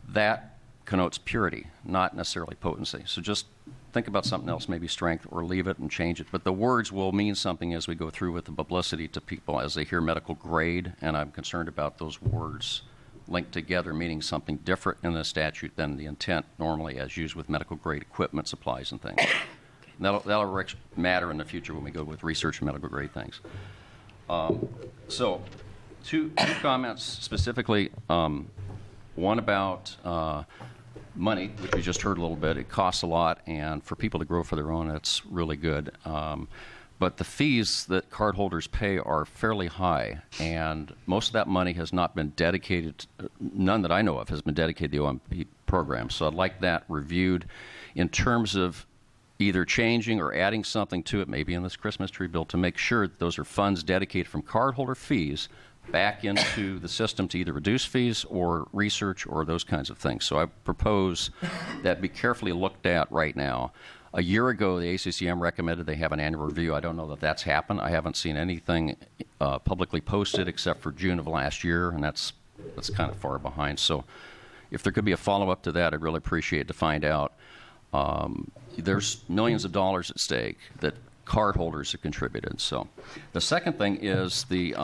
that connotes purity, not necessarily potency. So just think about something else, maybe strength, or leave it and change it. But the words will mean something as we go through with the publicity to people as they hear medical grade, and I'm concerned about those words linked together meaning something different in the statute than the intent normally as used with medical grade equipment, supplies, and things. That'll matter in the future when we go with research and medical grade things. So, two comments specifically. One about money, which we just heard a little bit. It costs a lot, and for people to grow for their own, that's really good. But the fees that cardholders pay are fairly high, and most of that money has not been dedicated, none that I know of has been dedicated to the OMP program. So I'd like that reviewed in terms of either changing or adding something to it, maybe in this Christmas tree bill, to make sure that those are funds dedicated from cardholder fees back into the system to either reduce fees or research or those kinds of things. So I propose that be carefully looked at right now. A year ago, the ACCM recommended they have an annual review. I don't know that that's happened. I haven't seen anything publicly posted except for June of last year, and that's kind of far behind. So if there could be a follow-up to that, I'd really appreciate to find out. There's millions of dollars at stake that cardholders have contributed. So the second thing is the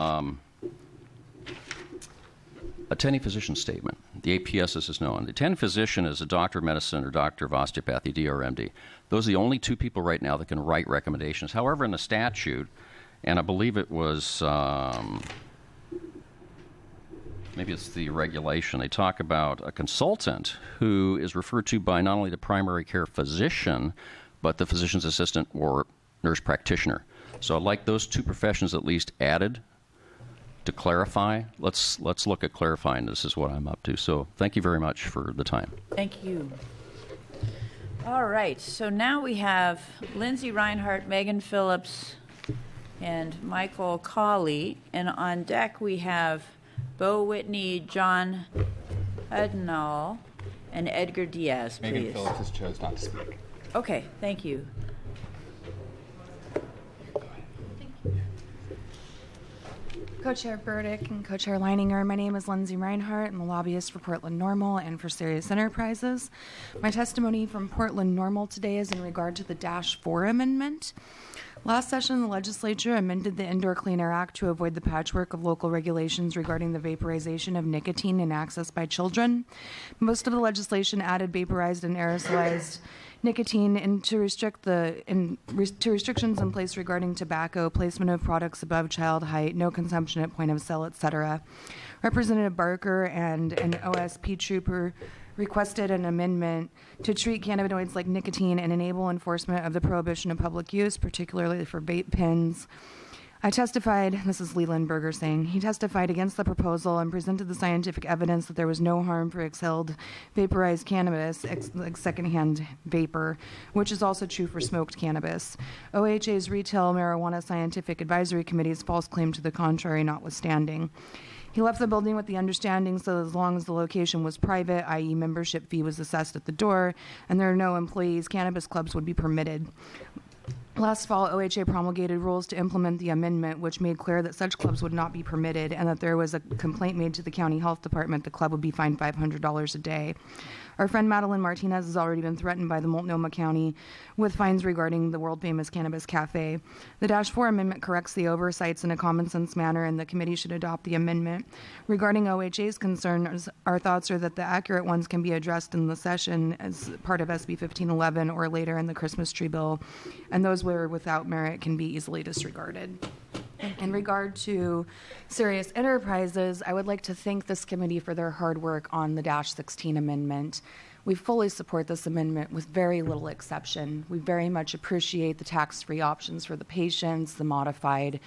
attending physician statement. The APS is known. The attending physician is a doctor of medicine or doctor of osteopathy, DRMD. Those are the only two people right now that can write recommendations. However, in the statute, and I believe it was, maybe it's the regulation, they talk about a consultant who is referred to by not only the primary care physician, but the physician's assistant or nurse practitioner. So I'd like those two professions at least added to clarify. Let's look at clarifying this is what I'm up to. So thank you very much for the time. Thank you. All right, so now we have Lindsay Reinhardt, Megan Phillips, and Michael Cawley. And on deck we have Bo Whitney, John Hudnall, and Edgar Diaz, please. Megan Phillips has chose not to speak. Okay, thank you. Co-Chair Burdick and Co-Chair Leininger, my name is Lindsay Reinhardt. I'm a lobbyist for Portland Normal and for Serious Enterprises. My testimony from Portland Normal today is in regard to the -4 amendment. Last session, the legislature amended the Indoor Clean Air Act to avoid the patchwork of local regulations regarding the vaporization of nicotine and access by children. Most of the legislation added vaporized and aerosolized nicotine and to restrictions in place regarding tobacco, placement of products above child height, no consumption at point of sale, etc. Representative Barker and an OSP trooper requested an amendment to treat cannabinoids like nicotine and enable enforcement of the prohibition of public use, particularly for vape pens. I testified, this is Leland Berger saying, he testified against the proposal and presented the scientific evidence that there was no harm for exhaled vaporized cannabis, like secondhand vapor, which is also true for smoked cannabis. OHA's Retail Marijuana Scientific Advisory Committee's false claim to the contrary notwithstanding. He left the building with the understanding so as long as the location was private, i.e. membership fee was assessed at the door, and there are no employees, cannabis clubs would be permitted. Last fall, OHA promulgated rules to implement the amendment, which made clear that such clubs would not be permitted and that there was a complaint made to the county health department, the club would be fined $500 a day. Our friend Madeline Martinez has already been threatened by the Multnomah County with fines regarding the world-famous Cannabis Cafe. The -4 amendment corrects the oversights in a common-sense manner, and the committee should adopt the amendment. Regarding OHA's concerns, our thoughts are that the accurate ones can be addressed in the session as part of SB 1511 or later in the Christmas tree bill, and those where without merit can be easily disregarded. In regard to Serious Enterprises, I would like to thank this committee for their hard work on the -16 amendment. We fully support this amendment with very little exception. We very much appreciate the tax-free options for the patients, the modified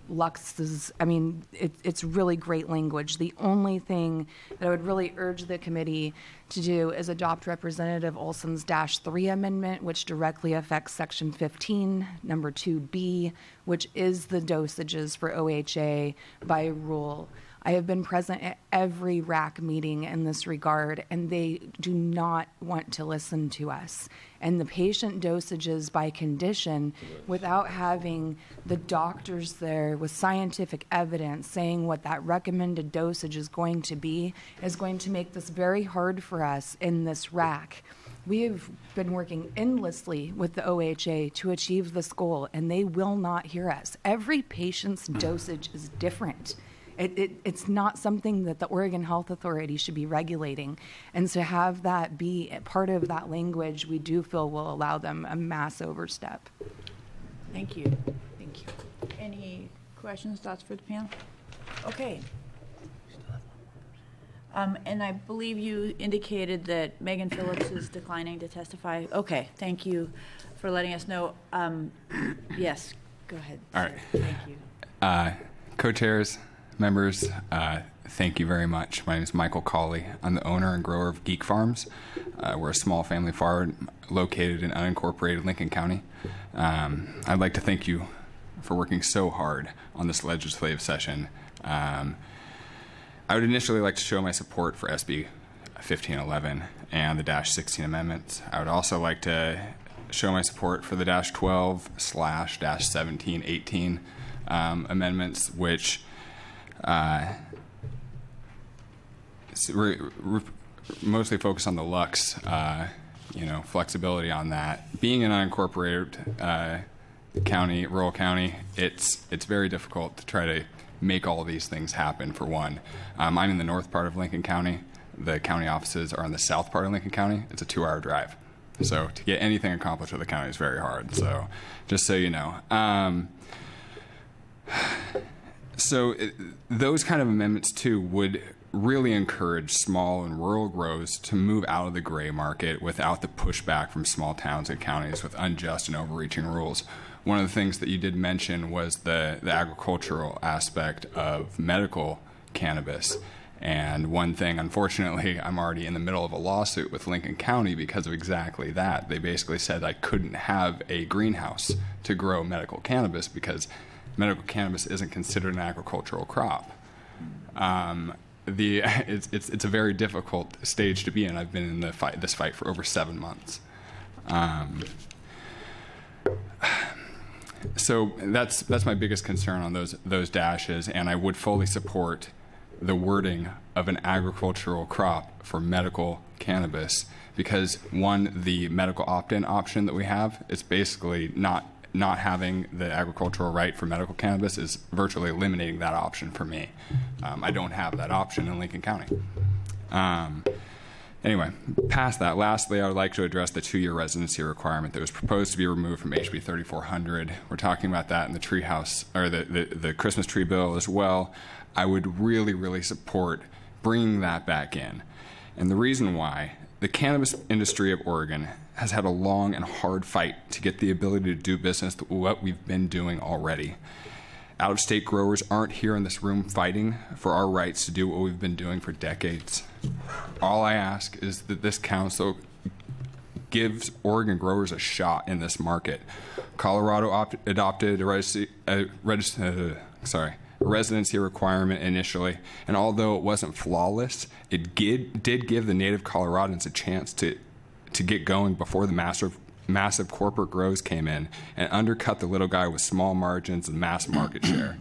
luxes. I mean, it's really great language. The only thing that I would really urge the committee to do is adopt Representative Olson's -3 amendment, which directly affects Section 15, number 2B, which is the dosages for OHA by rule. I have been present at every RAC meeting in this regard, and they do not want to listen to us. And the patient dosages by condition, without having the doctors there with scientific evidence saying what that recommended dosage is going to be, is going to make this very hard for us in this RAC. We have been working endlessly with the OHA to achieve this goal, and they will not hear us. Every patient's dosage is different. It's not something that the Oregon Health Authority should be regulating. And to have that be part of that language, we do feel will allow them a mass overstep. Thank you. Thank you. Any questions, thoughts for the panel? Okay. And I believe you indicated that Megan Phillips is declining to testify. Okay, thank you for letting us know. Yes, go ahead. All right. Thank you. Co-chairs, members, thank you very much. My name is Michael Cawley. I'm the owner and grower of Geek Farms. We're a small family farm located in unincorporated Lincoln County. I'd like to thank you for working so hard on this legislative session. I would initially like to show my support for SB 1511 and the -16 amendments. I would also like to show my support for the -12/-1718 amendments, which mostly focus on the Lux, flexibility on that. Being an unincorporated county, rural county, it's very difficult to try to make all these things happen. For one, I'm in the north part of Lincoln County. The county offices are in the south part of Lincoln County. It's a 2-hour drive. So to get anything accomplished with the county is very hard. So just so you know. Those kind of amendments, too, would really encourage small and rural grows to move out of the gray market without the pushback from small towns and counties with unjust and overreaching rules. One of the things that you did mention was the agricultural aspect of medical cannabis. And one thing, unfortunately, I'm already in the middle of a lawsuit with Lincoln County because of exactly that. They basically said I couldn't have a greenhouse to grow medical cannabis because medical cannabis isn't considered an agricultural crop. It's a very difficult stage to be in. I've been in this fight for over 7 months. So that's my biggest concern on those dashes, and I would fully support the wording of an agricultural crop for medical cannabis because, one, the medical opt-in option that we have, it's basically not having the agricultural right for medical cannabis is virtually eliminating that option for me. I don't have that option in Lincoln County. Anyway, past that, lastly, I would like to address the 2-year residency requirement that was proposed to be removed from HB 3400. We're talking about that in the treehouse, or the Christmas tree bill as well. I would really, really support bringing that back in. And the reason why, the cannabis industry of Oregon has had a long and hard fight to get the ability to do business what we've been doing already. Out-of-state growers aren't here in this room fighting for our rights to do what we've been doing for decades. All I ask is that this council gives Oregon growers a shot in this market. Colorado adopted a residency requirement initially, and although it wasn't flawless, it did give the native Coloradans a chance to get going before the massive corporate grows came in and undercut the little guy with small margins and mass market share.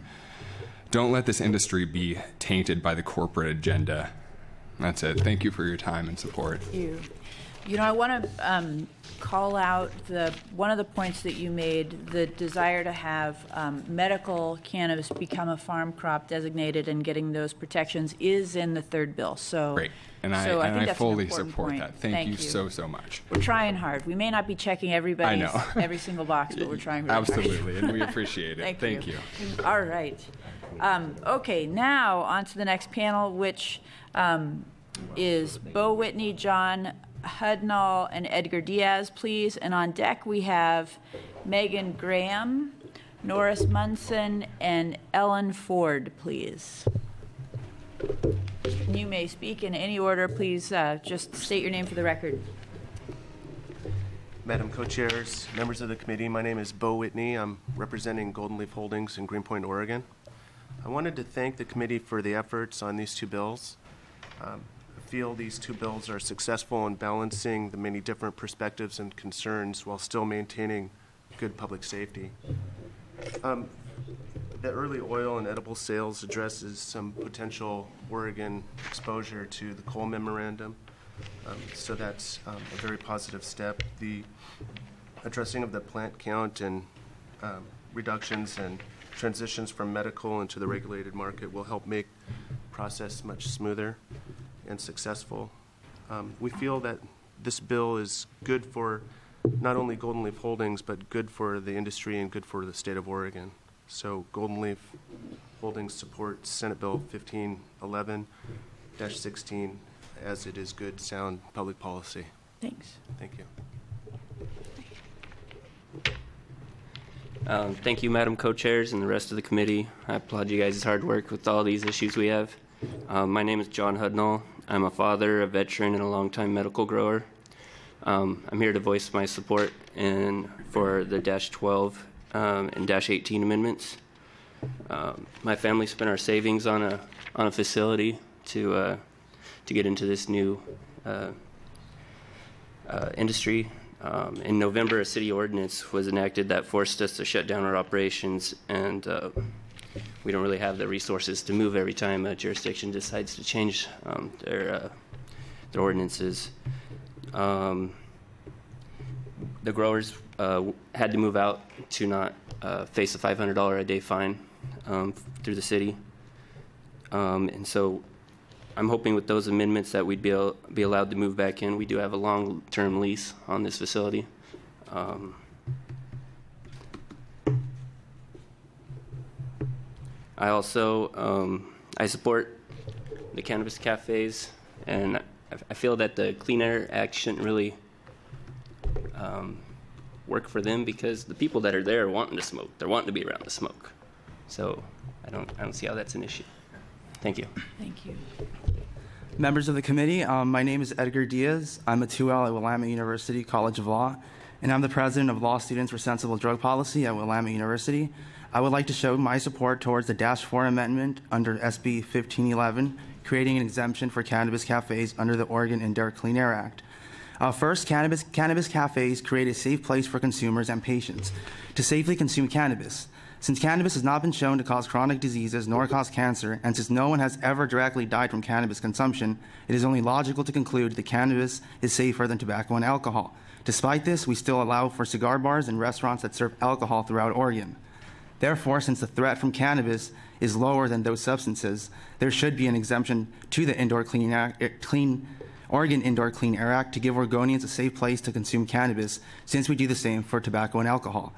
Don't let this industry be tainted by the corporate agenda. That's it. Thank you for your time and support. Thank you. I want to call out one of the points that you made, the desire to have medical cannabis become a farm crop designated and getting those protections is in the third bill. So great. And I think that's fully an important support point. that. Thank you so much. We're trying hard. We may not be checking every single box, but we're trying really Absolutely, hard. and we appreciate it. Thank you. All right. Okay, now on to the next panel, which is Bo Whitney, John Hudnall, and Edgar Diaz, please. And on deck we have Megan Graham, Norris Munson, and Ellen Ford, please. You may speak in any order. Please just state your name for the record. Madam Co-Chairs, members of the committee, my name is Bo Whitney. I'm representing Golden Leaf Holdings in Greenpoint, Oregon. I wanted to thank the committee for the efforts on these two bills. I feel these two bills are successful in balancing the many different perspectives and concerns while still maintaining good public safety. The early oil and edible sales addresses some potential Oregon exposure to the Cole Memorandum, so that's a very positive step. The addressing of the plant count and reductions and transitions from medical into the regulated market will help make process much smoother and successful. We feel that this bill is good for not only Golden Leaf Holdings, but good for the industry and good for the state of Oregon. So Golden Leaf Holdings supports Senate Bill 1511-16 as it is good, sound public policy. Thanks. Thank you. Thank you, Madam Co-Chairs and the rest of the committee. I applaud you guys' hard work with all these issues we have. My name is John Hudnall. I'm a father, a veteran, and a longtime medical grower. I'm here to voice my support for the -12 and -18 amendments. My family spent our savings on a facility to get into this new industry. In November, a city ordinance was enacted that forced us to shut down our operations, and we don't really have the resources to move every time a jurisdiction decides to change their ordinances. The growers had to move out to not face a $500 a day fine through the city. And so I'm hoping with those amendments that we'd be allowed to move back in. We do have a long-term lease on this facility. I also I support the cannabis cafes, and I feel that the Clean Air Act shouldn't really work for them because the people that are there are wanting to smoke. They're wanting to be around the smoke. So I don't see how that's an issue. Thank you. Thank you. Members of the committee, my name is Edgar Diaz. I'm a 2L at Willamette University College of Law, and I'm the president of Law Students for Sensible Drug Policy at Willamette University. I would like to show my support towards the -4 amendment under SB 1511, creating an exemption for cannabis cafes under the Oregon Indoor Clean Air Act. First, cannabis cafes create a safe place for consumers and patients to safely consume cannabis. Since cannabis has not been shown to cause chronic diseases nor cause cancer, and since no one has ever directly died from cannabis consumption, it is only logical to conclude that cannabis is safer than tobacco and alcohol. Despite this, we still allow for cigar bars and restaurants that serve alcohol throughout Oregon. Therefore, since the threat from cannabis is lower than those substances, there should be an exemption to the Oregon Indoor Clean Air Act to give Oregonians a safe place to consume cannabis, since we do the same for tobacco and alcohol.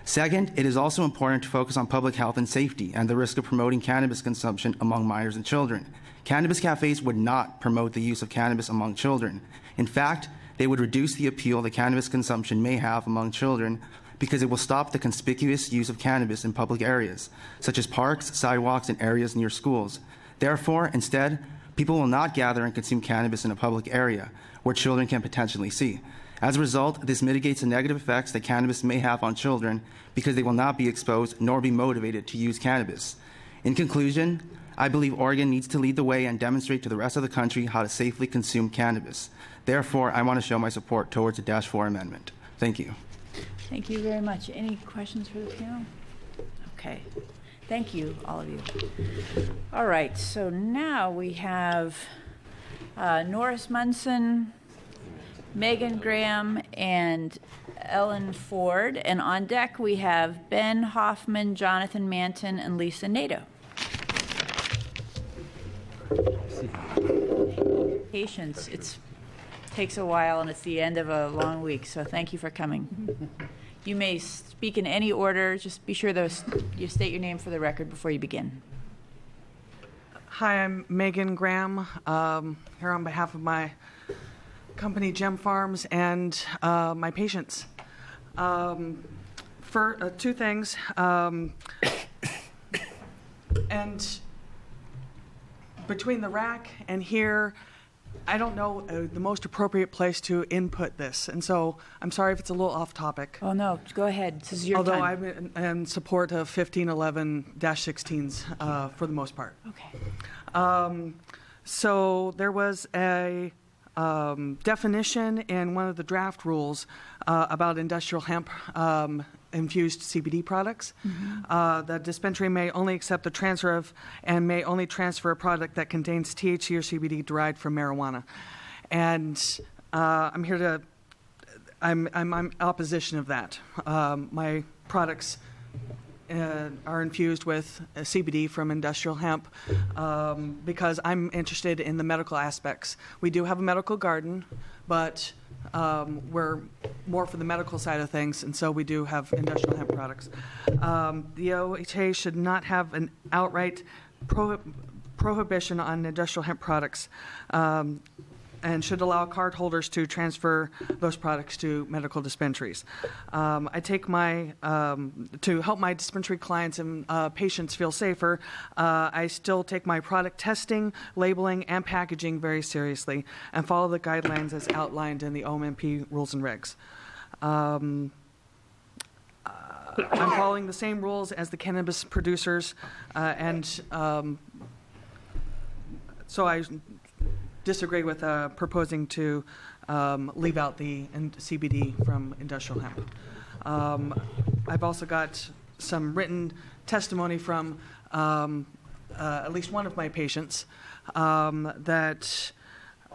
Second, it is also important to focus on public health and safety and the risk of promoting cannabis consumption among minors and children. Cannabis cafes would not promote the use of cannabis among children. In fact, they would reduce the appeal that cannabis consumption may have among children because it will stop the conspicuous use of cannabis in public areas, such as parks, sidewalks, and areas near schools. Therefore, instead, people will not gather and consume cannabis in a public area where children can potentially see. As a result, this mitigates the negative effects that cannabis may have on children because they will not be exposed nor be motivated to use cannabis. In conclusion, I believe Oregon needs to lead the way and demonstrate to the rest of the country how to safely consume cannabis. Therefore, I want to show my support towards the -4 amendment. Thank you. Thank you very much. Any questions for the panel? Okay. Thank you, all of you. All right, so now we have Norris Munson, Megan Graham, and Ellen Ford. And on deck we have Ben Hoffman, Jonathan Manton, and Lisa Nato. Patience. It takes a while, and it's the end of a long week, so thank you for coming. You may speak in any order. Just be sure you state your name for the record before you begin. Hi, I'm Megan Graham, here on behalf of my company, Gem Farms, and my patients. For two things, and between the rack and here, I don't know the most appropriate place to input this, and so I'm sorry if it's a little off topic. Oh no, go ahead. This is your Although time. I'm in support of 1511-16s for the most part. Okay. So there was a definition in one of the draft rules about industrial hemp infused CBD products. Mm-hmm. The dispensary may only accept the transfer of and may only transfer a product that contains THC or CBD derived from marijuana. And I'm here to, I'm opposition of that. My products are infused with CBD from industrial hemp because I'm interested in the medical aspects. We do have a medical garden, but we're more for the medical side of things, and so we do have industrial hemp products. The OHA should not have an outright prohibition on industrial hemp products and should allow card holders to transfer those products to medical dispensaries. I take to help my dispensary clients and patients feel safer, I still take my product testing, labeling, and packaging very seriously and follow the guidelines as outlined in the OMP rules and regs. I'm following the same rules as the cannabis producers, so I disagree with proposing to leave out the CBD from industrial hemp. I've also got some written testimony from at least one of my patients that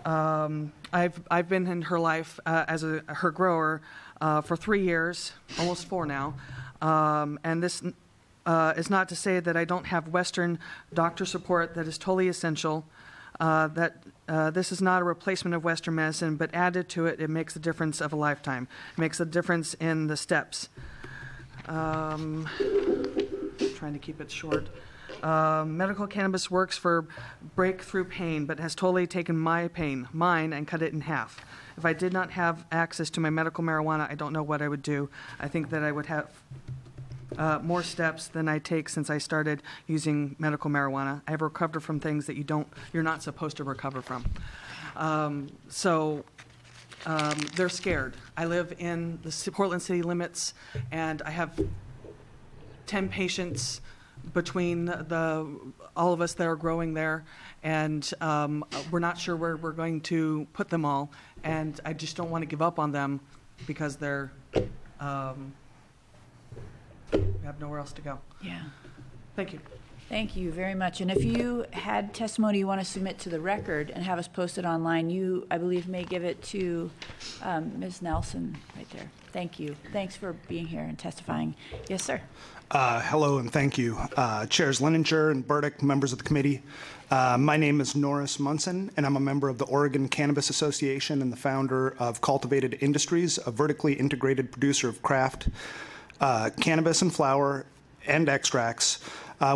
I've been in her life as her grower for 3 years, almost 4 now, and this is not to say that I don't have Western doctor support that is totally essential. This is not a replacement of Western medicine, but added to it, it makes a difference of a lifetime. It makes a difference in the steps. Trying to keep it short. Medical cannabis works for breakthrough pain, but has totally taken mine, and cut it in half. If I did not have access to my medical marijuana, I don't know what I would do. I think that I would have more steps than I take since I started using medical marijuana. I've recovered from things that you're not supposed to recover from. They're scared. I live in the Portland city limits, and I have 10 patients between all of us that are growing there, and we're not sure where we're going to put them all, and I just don't want to give up on them because they're we have nowhere else to go. Yeah. Thank you. Thank you very much. And if you had testimony you want to submit to the record and have us posted online, you, I believe, may give it to Ms. Nelson right there. Thank you. Thanks for being here and testifying. Yes, sir. Hello and thank you. Chairs Leninger and Burdick, members of the committee. My name is Norris Munson, and I'm a member of the Oregon Cannabis Association and the founder of Cultivated Industries, a vertically integrated producer of craft cannabis and flower and extracts.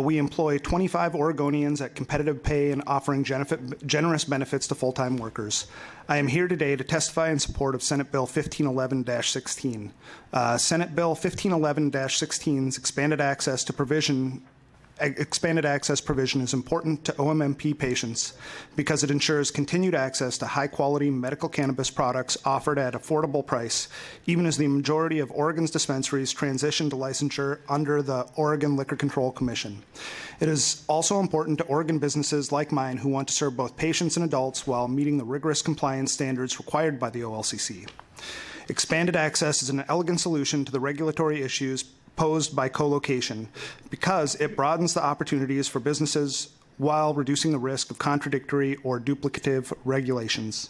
We employ 25 Oregonians at competitive pay and offering generous benefits to full-time workers. I am here today to testify in support of Senate Bill 1511-16. Senate Bill 1511-16's expanded access provision is important to OMMP patients because it ensures continued access to high-quality medical cannabis products offered at affordable price, even as the majority of Oregon's dispensaries transition to licensure under the Oregon Liquor Control Commission. It is also important to Oregon businesses like mine who want to serve both patients and adults while meeting the rigorous compliance standards required by the OLCC. Expanded access is an elegant solution to the regulatory issues posed by co-location because it broadens the opportunities for businesses while reducing the risk of contradictory or duplicative regulations.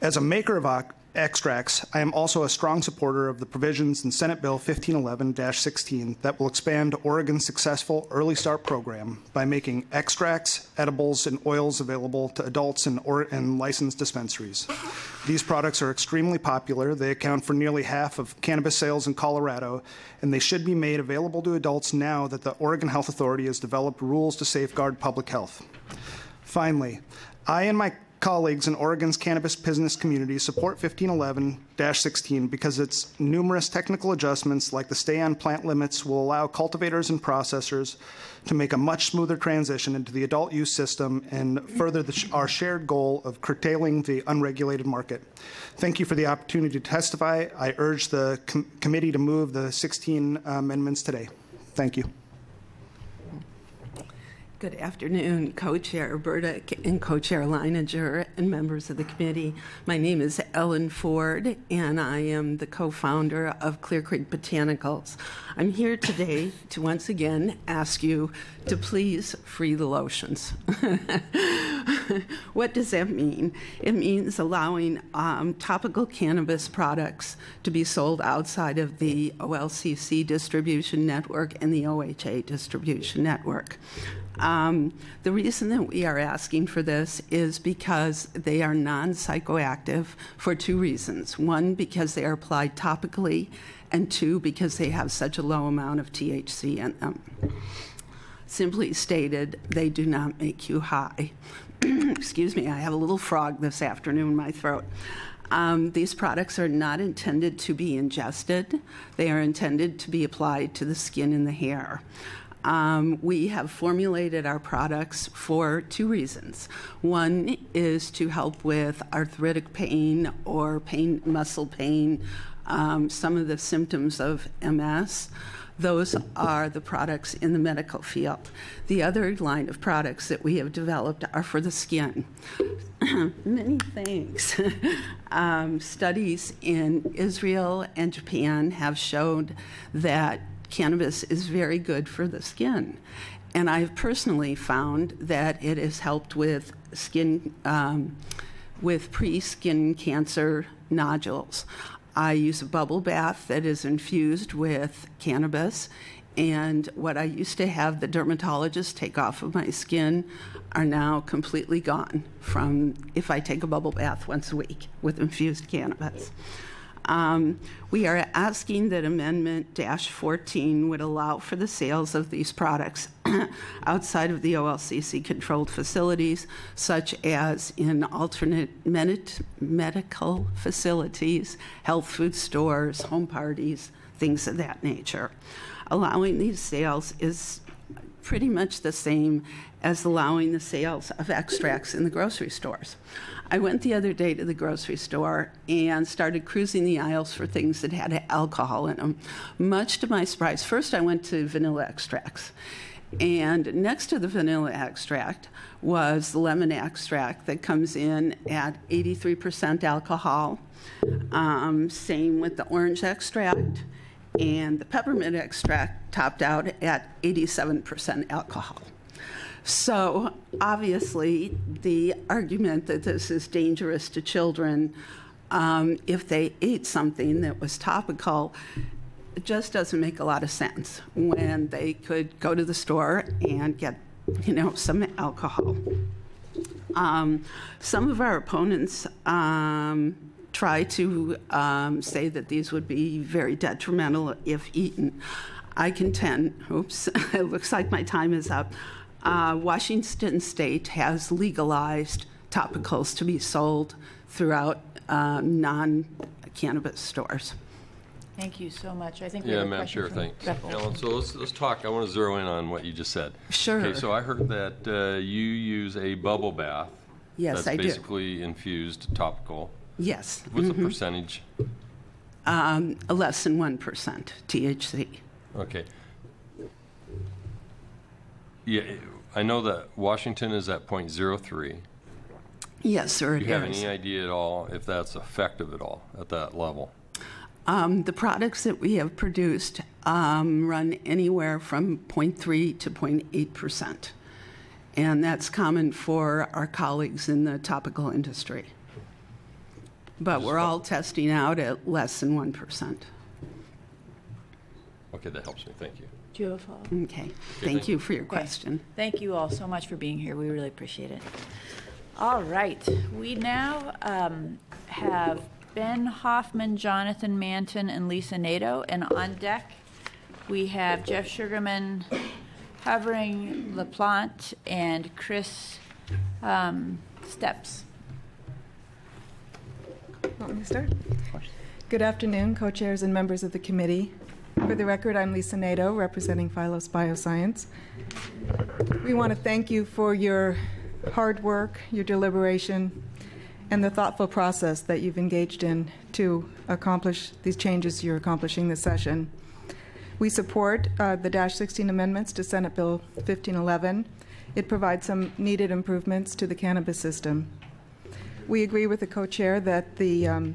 As a maker of extracts, I am also a strong supporter of the provisions in Senate Bill 1511-16 that will expand Oregon's successful Early Start program by making extracts, edibles, and oils available to adults in licensed dispensaries. These products are extremely popular. They account for nearly half of cannabis sales in Colorado, and they should be made available to adults now that the Oregon Health Authority has developed rules to safeguard public health. Finally, I and my colleagues in Oregon's cannabis business community support 1511-16 because its numerous technical adjustments like the stay-on plant limits will allow cultivators and processors to make a much smoother transition into the adult use system and further our shared goal of curtailing the unregulated market. Thank you for the opportunity to testify. I urge the committee to move the 16 amendments today. Thank you. Good afternoon, Co-Chair Burdick and Co-Chair Leininger and members of the committee. My name is Ellen Ford, and I am the co-founder of Clear Creek Botanicals. I'm here today to once again ask you to please free the lotions. what does that mean? It means allowing topical cannabis products to be sold outside of the OLCC distribution network and the OHA distribution network. The reason that we are asking for this is because they are non-psychoactive for two reasons. One, because they are applied topically, and two, because they have such a low amount of THC in them. Simply stated, they do not make you high. Excuse me, I have a little frog this afternoon in my throat. These products are not intended to be ingested. They are intended to be applied to the skin and the hair. We have formulated our products for two reasons. One is to help with arthritic pain or muscle pain, some of the symptoms of MS. Those are the products in the medical field. The other line of products that we have developed are for the skin. Many thanks. Studies in Israel and Japan have shown that cannabis is very good for the skin. And I've personally found that it has helped with with pre-skin cancer nodules. I use a bubble bath that is infused with cannabis, and what I used to have the dermatologist take off of my skin are now completely gone from if I take a bubble bath once a week with infused cannabis. We are asking that Amendment -14 would allow for the sales of these products outside of the OLCC controlled facilities, such as in alternate medical facilities, health food stores, home parties, things of that nature. Allowing these sales is pretty much the same as allowing the sales of extracts in the grocery stores. I went the other day to the grocery store and started cruising the aisles for things that had alcohol in them. Much to my surprise, first I went to vanilla extracts. And next to the vanilla extract was the lemon extract that comes in at 83% alcohol. Same with the orange extract. And the peppermint extract topped out at 87% alcohol. So obviously the argument that this is dangerous to children if they ate something that was topical, it just doesn't make a lot of sense when they could go to the store and get, some alcohol. Some of our opponents try to say that these would be very detrimental if eaten. I contend, it looks like my time is up. Washington State has legalized topicals to be sold throughout non-cannabis stores. Thank you so much. I think yeah, Madam Chair, thanks. Ellen, so let's talk. I want to zero in on what you just said. Sure. Okay, so I heard that you use a bubble bath. Yes, I do. That's basically infused topical. Yes. What's the percentage? Less than 1% THC. Okay. Yeah, I know that Washington is at 0.03. Yes, sir. Do you have any idea at all if that's effective at all at that level? The products that we have produced run anywhere from 0.3 to 0.8%. And that's common for our colleagues in the topical industry. But we're all testing out at less than 1%. Okay, that helps me. Thank you. Do you have a follow-up? Okay. Thank you for your question. Thank you all so much for being here. We really appreciate it. All right. We now have Ben Hoffman, Jonathan Manton, and Lisa Nato. And on deck, we have Jeff Sugarman, Hovering LaPlante, and Chris Steps. Want me to start? Good afternoon, co-chairs and members of the committee. For the record, I'm Lisa Nato, representing Phylos Bioscience. We want to thank you for your hard work, your deliberation, and the thoughtful process that you've engaged in to accomplish these changes you're accomplishing this session. We support the -16 amendments to Senate Bill 1511. It provides some needed improvements to the cannabis system. We agree with the co-chair that the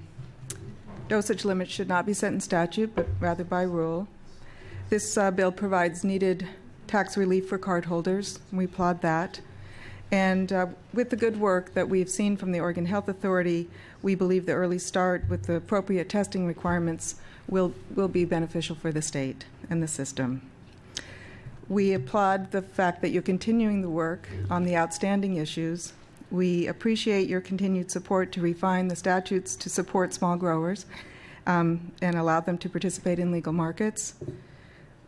dosage limit should not be set in statute, but rather by rule. This bill provides needed tax relief for cardholders. We applaud that. And with the good work that we've seen from the Oregon Health Authority, we believe the early start with the appropriate testing requirements will be beneficial for the state and the system. We applaud the fact that you're continuing the work on the outstanding issues. We appreciate your continued support to refine the statutes to support small growers and allow them to participate in legal markets.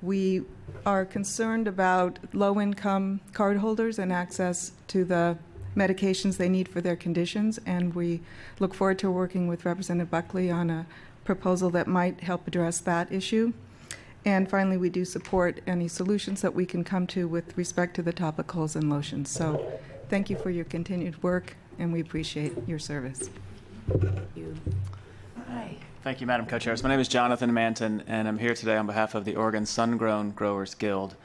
We are concerned about low-income cardholders and access to the medications they need for their conditions, and we look forward to working with Representative Buckley on a proposal that might help address that issue. And finally, we do support any solutions that we can come to with respect to the topicals and lotions. So thank you for your continued work, and we appreciate your service. Thank you. Hi. Thank you, Madam Co-Chairs. My name is Jonathan Manton, and I'm here today on behalf of the Oregon Sun-Grown Growers Guild.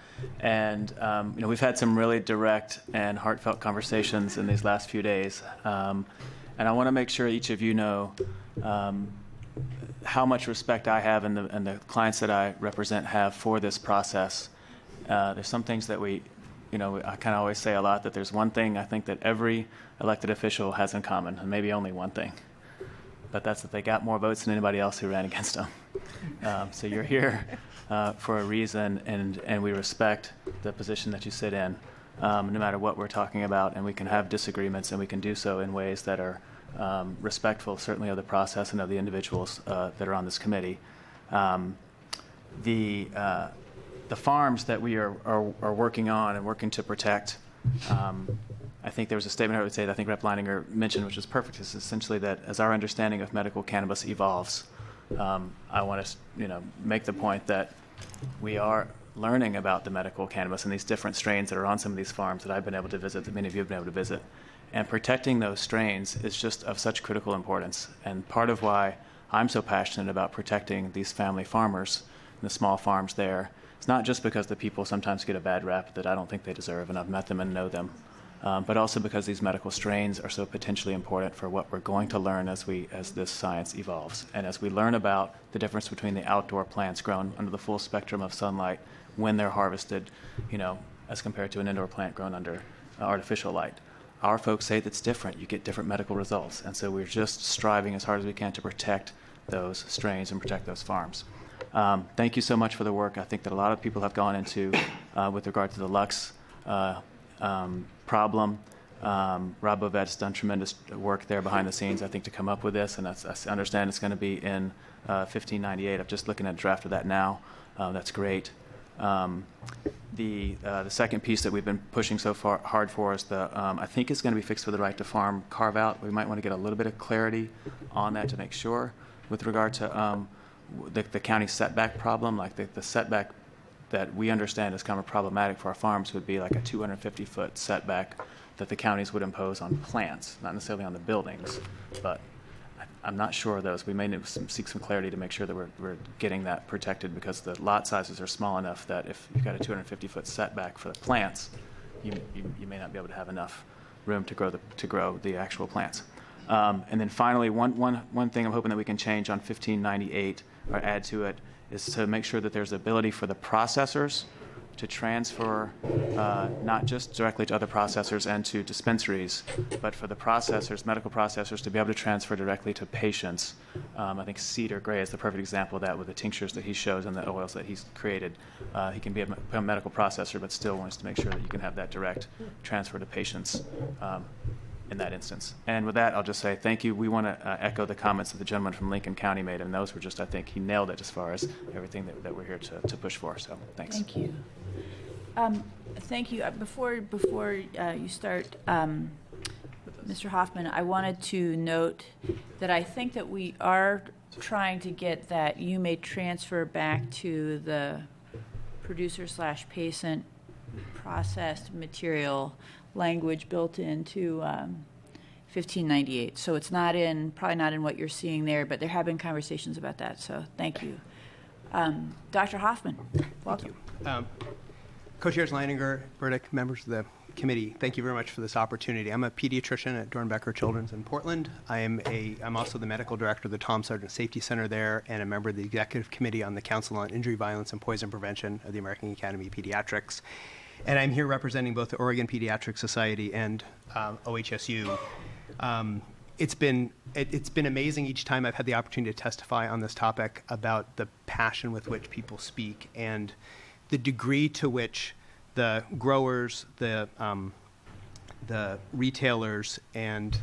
And we've had some really direct and heartfelt conversations in these last few days. And I want to make sure each of you know how much respect I have and the clients that I represent have for this process. There's some things that I kind of always say a lot, that there's one thing I think that every elected official has in common, and maybe only one thing. But that's that they got more votes than anybody else who ran against them. So you're here for a reason, and we respect the position that you sit in, no matter what we're talking about, and we can have disagreements, and we can do so in ways that are respectful, certainly of the process and of the individuals that are on this committee. The farms that we are working on and working to protect, I think there was a statement I would say that I think Rep. Leininger mentioned, which is perfect, is essentially that as our understanding of medical cannabis evolves, I want to make the point that we are learning about the medical cannabis and these different strains that are on some of these farms that I've been able to visit, that many of you have been able to visit. And protecting those strains is just of such critical importance. And part of why I'm so passionate about protecting these family farmers and the small farms there, it's not just because the people sometimes get a bad rap that I don't think they deserve, and I've met them and know them, but also because these medical strains are so potentially important for what we're going to learn as this science evolves. And as we learn about the difference between the outdoor plants grown under the full spectrum of sunlight when they're harvested, as compared to an indoor plant grown under artificial light. Our folks say that's different. You get different medical results. And so we're just striving as hard as we can to protect those strains and protect those farms. Thank you so much for the work I think that a lot of people have gone into with regard to the Lux problem. Rob Bovet's done tremendous work there behind the scenes, I think, to come up with this. And I understand it's going to be in 1598. I'm just looking at a draft of that now. That's great. The second piece that we've been pushing so far hard for is I think it's going to be fixed for the right to farm carve out. We might want to get a little bit of clarity on that to make sure with regard to the county setback problem, like the setback that we understand is kind of problematic for our farms would be like a 250-foot setback that the counties would impose on plants, not necessarily on the buildings, but I'm not sure of those. We may need to seek some clarity to make sure that we're getting that protected, because the lot sizes are small enough that if you've got a 250-foot setback for the plants, you may not be able to have enough room to grow the actual plants. And then finally, one thing I'm hoping that we can change on 1598 or add to it is to make sure that there's ability for the processors to transfer not just directly to other processors and to dispensaries, but for the processors, medical processors, to be able to transfer directly to patients. I think Cedar Gray is the perfect example of that with the tinctures that he shows and the oils that he's created. He can be a medical processor, but still wants to make sure that you can have that direct transfer to patients in that instance. And with that, I'll just say thank you. We want to echo the comments that the gentleman from Lincoln County made, and those were just, I think he nailed it as far as everything that we're here to push for. So thanks. Thank you. Thank you. Before you start, Mr. Hoffman, I wanted to note that I think that we are trying to get that you may transfer back to the producer/patient processed material language built into 1598. So it's probably not in what you're seeing there, but there have been conversations about that. So thank you. Dr. Hoffman, welcome. Thank you. Co-chairs Leininger, Burdick, members of the committee, thank you very much for this opportunity. I'm a pediatrician at Dornbecker Children's in Portland. I'm also the medical director of the Tom Sargent Safety Center there, and a member of the executive committee on the Council on Injury, Violence, and Poison Prevention of the American Academy of Pediatrics. And I'm here representing both the Oregon Pediatric Society and OHSU. It's been amazing each time I've had the opportunity to testify on this topic about the passion with which people speak and the degree to which the growers, the retailers, and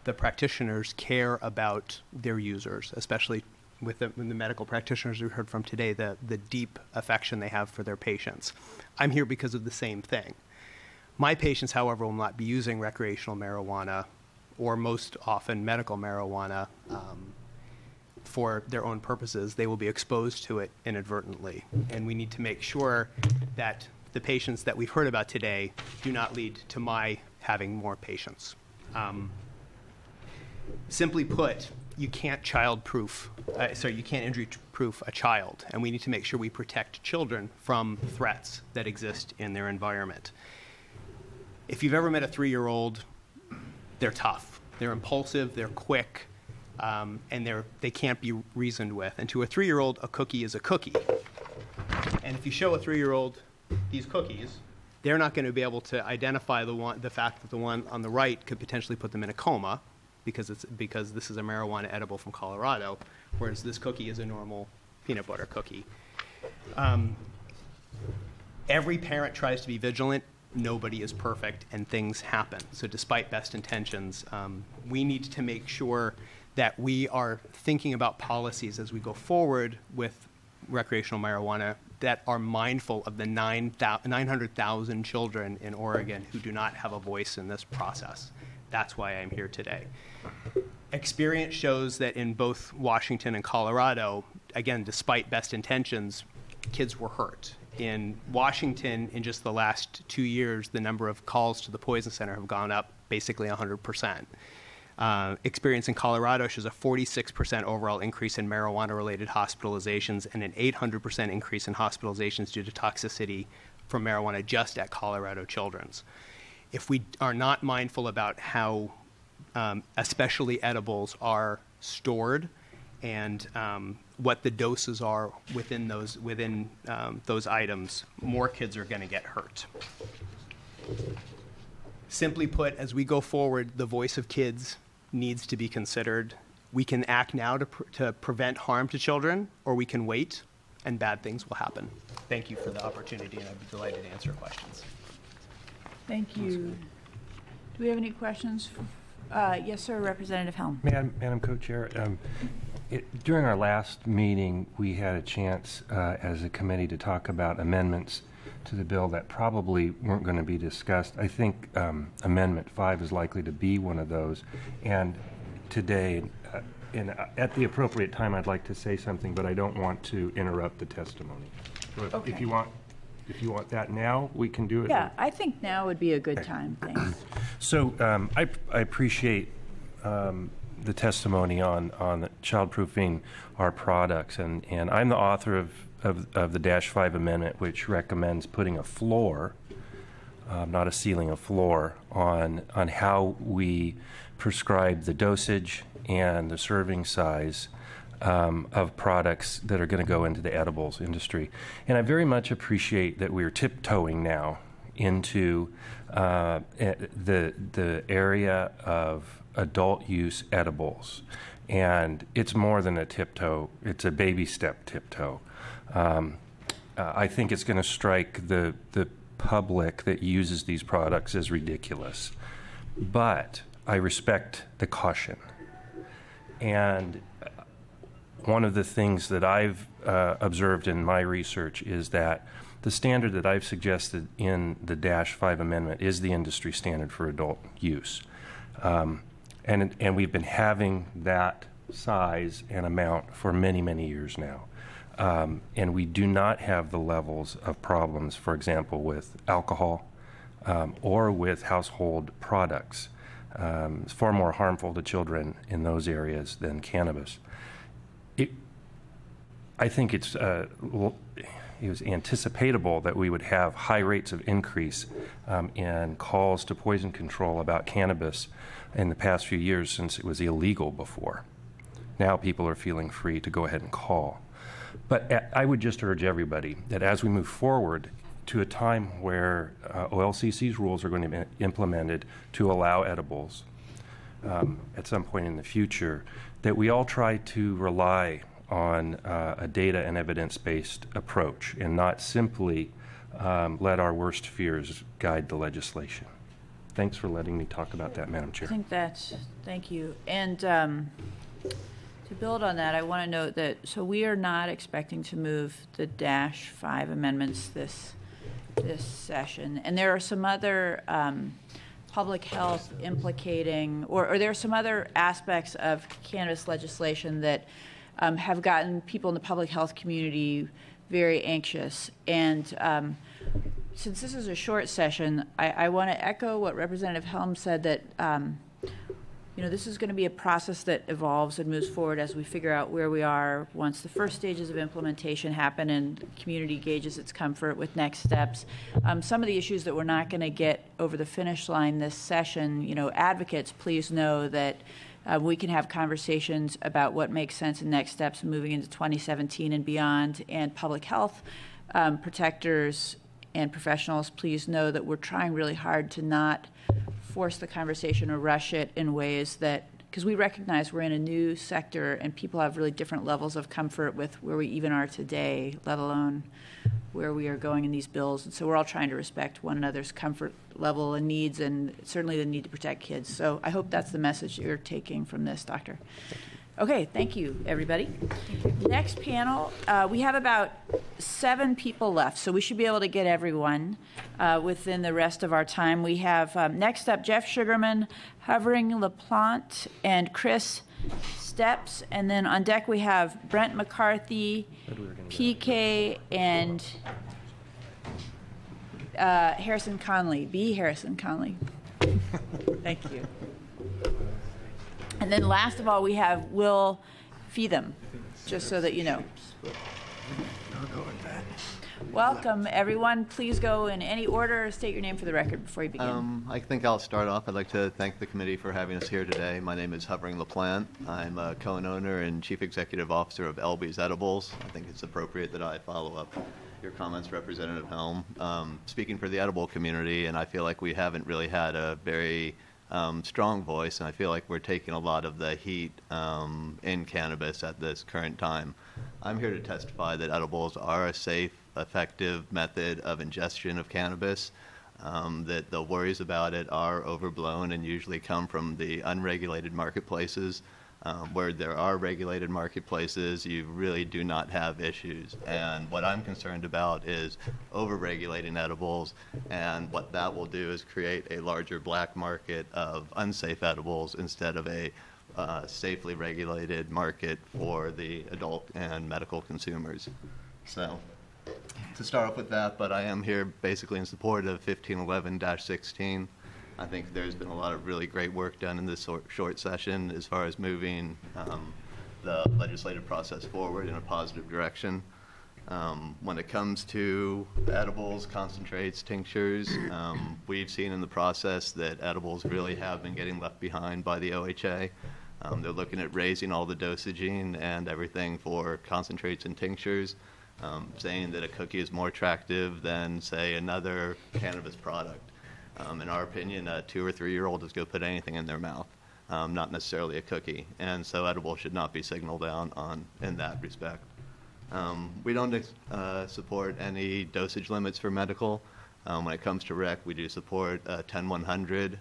the practitioners care about their users, especially with the medical practitioners we heard from today, the deep affection they have for their patients. I'm here because of the same thing. My patients, however, will not be using recreational marijuana or most often medical marijuana for their own purposes. They will be exposed to it inadvertently. And we need to make sure that the patients that we've heard about today do not lead to my having more patients. Simply put, you can't you can't injury-proof a child, and we need to make sure we protect children from threats that exist in their environment. If you've ever met a 3-year-old, they're tough, they're impulsive, they're quick, and they can't be reasoned with. And to a 3-year-old, a cookie is a cookie. And if you show a 3-year-old these cookies, they're not going to be able to identify the fact that the one on the right could potentially put them in a coma, because this is a marijuana edible from Colorado, whereas this cookie is a normal peanut butter cookie. Every parent tries to be vigilant. Nobody is perfect, and things happen. So despite best intentions, we need to make sure that we are thinking about policies as we go forward with recreational marijuana that are mindful of the 900,000 children in Oregon who do not have a voice in this process. That's why I'm here today. Experience shows that in both Washington and Colorado, again, despite best intentions, kids were hurt. In Washington, in just the last 2 years, the number of calls to the Poison Center have gone up basically 100%. Experience in Colorado shows a 46% overall increase in marijuana-related hospitalizations and an 800% increase in hospitalizations due to toxicity from marijuana just at Colorado Children's. If we are not mindful about how especially edibles are stored and what the doses are within those items, more kids are going to get hurt. Simply put, as we go forward, the voice of kids needs to be considered. We can act now to prevent harm to children, or we can wait, and bad things will happen. Thank you for the opportunity, and I'd be delighted to answer questions. Thank you. Do we have any questions? Yes, sir, Representative Helm. Madam Co-Chair, during our last meeting, we had a chance as a committee to talk about amendments to the bill that probably weren't going to be discussed. I think Amendment 5 is likely to be one of those. And today, at the appropriate time, I'd like to say something, but I don't want to interrupt the testimony. So Okay. if you want that now, we can do it. Yeah, I think now would be a good time. Thanks. So I appreciate the testimony on childproofing our products, and I'm the author of the -5 amendment, which recommends putting a floor, not a ceiling, a floor on how we prescribe the dosage and the serving size of products that are going to go into the edibles industry. And I very much appreciate that we're tiptoeing now into the area of adult use edibles. And it's more than a tiptoe, it's a baby step tiptoe. I think it's going to strike the public that uses these products as ridiculous. But I respect the caution. And one of the things that I've observed in my research is that the standard that I've suggested in the -5 amendment is the industry standard for adult use. And we've been having that size and amount for many, many years now. And we do not have the levels of problems, for example, with alcohol or with household products. It's far more harmful to children in those areas than cannabis. I think it was anticipatable that we would have high rates of increase in calls to poison control about cannabis in the past few years since it was illegal before. Now people are feeling free to go ahead and call. But I would just urge everybody that as we move forward to a time where OLCC's rules are going to be implemented to allow edibles at some point in the future, that we all try to rely on a data and evidence-based approach and not simply let our worst fears guide the legislation. Thanks for letting me talk about that, Madam Chair. I think thank you. And to build on that, I want to note that, so we are not expecting to move the -5 amendments this session. And there are some other public health implicating, or there are some other aspects of cannabis legislation that have gotten people in the public health community very anxious. And since this is a short session, I want to echo what Representative Helm said, that this is going to be a process that evolves and moves forward as we figure out where we are once the first stages of implementation happen and the community gauges its comfort with next steps. Some of the issues that we're not going to get over the finish line this session, advocates, please know that we can have conversations about what makes sense in next steps moving into 2017 and beyond. And public health protectors and professionals, please know that we're trying really hard to not force the conversation or rush it in ways that, because we recognize we're in a new sector and people have really different levels of comfort with where we even are today, let alone where we are going in these bills. And so we're all trying to respect one another's comfort level and needs, and certainly the need to protect kids. So I hope that's the message you're taking from this, Doctor. Okay, thank you, everybody. Next panel, we have about 7 people left, so we should be able to get everyone within the rest of our time. We have, next up, Jeff Sugarman, Hovering LaPlante, and Chris Steps. And then on deck we have Brent McCarthy, PK, and Harrison Conley, B. Harrison Conley. Thank you. And then last of all, we have Will Feetham, just so that you know. Welcome, everyone. Please go in any order. State your name for the record before you begin. I think I'll start off. I'd like to thank the committee for having us here today. My name is Hovering LaPlante. I'm a co-owner and chief executive officer of LB's Edibles. I think it's appropriate that I follow up your comments, Representative Helm. Speaking for the edible community, and I feel like we haven't really had a very strong voice, and I feel like we're taking a lot of the heat in cannabis at this current time. I'm here to testify that edibles are a safe, effective method of ingestion of cannabis, that the worries about it are overblown and usually come from the unregulated marketplaces. Where there are regulated marketplaces, you really do not have issues. And what I'm concerned about is over-regulating edibles, and what that will do is create a larger black market of unsafe edibles instead of a safely regulated market for the adult and medical consumers. So, to start off with that, but I am here basically in support of 1511-16. I think there's been a lot of really great work done in this short session as far as moving the legislative process forward in a positive direction. When it comes to edibles, concentrates, tinctures, we've seen in the process that edibles really have been getting left behind by the OHA. They're looking at raising all the dosaging and everything for concentrates and tinctures, saying that a cookie is more attractive than, say, another cannabis product. In our opinion, a 2 or 3 year old is going to put anything in their mouth, not necessarily a cookie, and so edible should not be signaled down on in that respect. We don't support any dosage limits for medical. When it comes to rec, we do support 10-100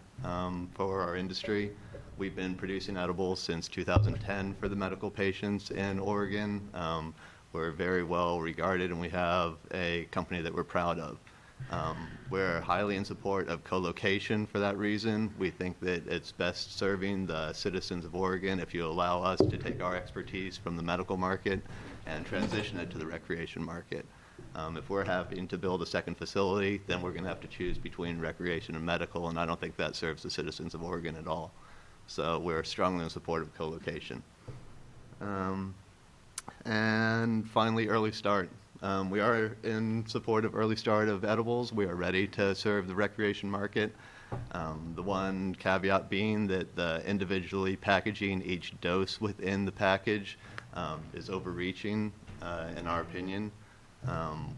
for our industry. We've been producing edibles since 2010 for the medical patients in Oregon. We're very well regarded, and we have a company that we're proud of. We're highly in support of co-location for that reason. We think that it's best serving the citizens of Oregon if you allow us to take our expertise from the medical market and transition it to the recreation market. If we're having to build a second facility, then we're going to have to choose between recreation and medical, and I don't think that serves the citizens of Oregon at all. So we're strongly in support of co-location. And finally, early start. We are in support of early start of edibles. We are ready to serve the recreation market. The one caveat being that the individually packaging each dose within the package is overreaching, in our opinion.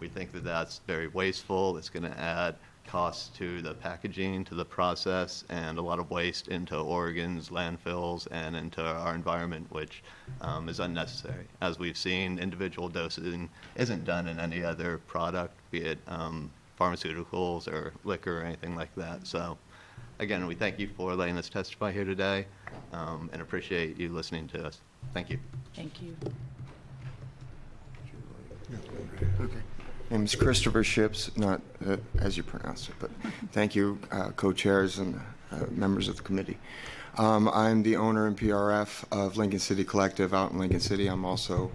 We think that that's very wasteful. It's going to add costs to the packaging, to the process, and a lot of waste into Oregon's landfills and into our environment, which is unnecessary. As we've seen, individual dosing isn't done in any other product, be it pharmaceuticals or liquor or anything like that. So again, we thank you for letting us testify here today and appreciate you listening to us. Thank you. Thank you. Okay. My name is Christopher Ships, not as you pronounce it, but thank you, co-chairs and members of the committee. I'm the owner and PRF of Lincoln City Collective out in Lincoln City. I'm also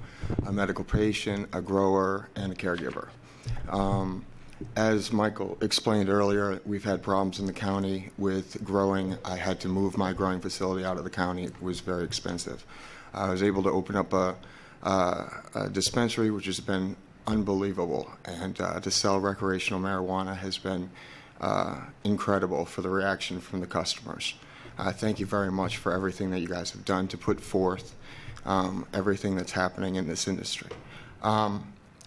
a medical patient, a grower, and a caregiver. As Michael explained earlier, we've had problems in the county with growing. I had to move my growing facility out of the county. It was very expensive. I was able to open up a dispensary, which has been unbelievable, and to sell recreational marijuana has been incredible for the reaction from the customers. Thank you very much for everything that you guys have done to put forth everything that's happening in this industry. I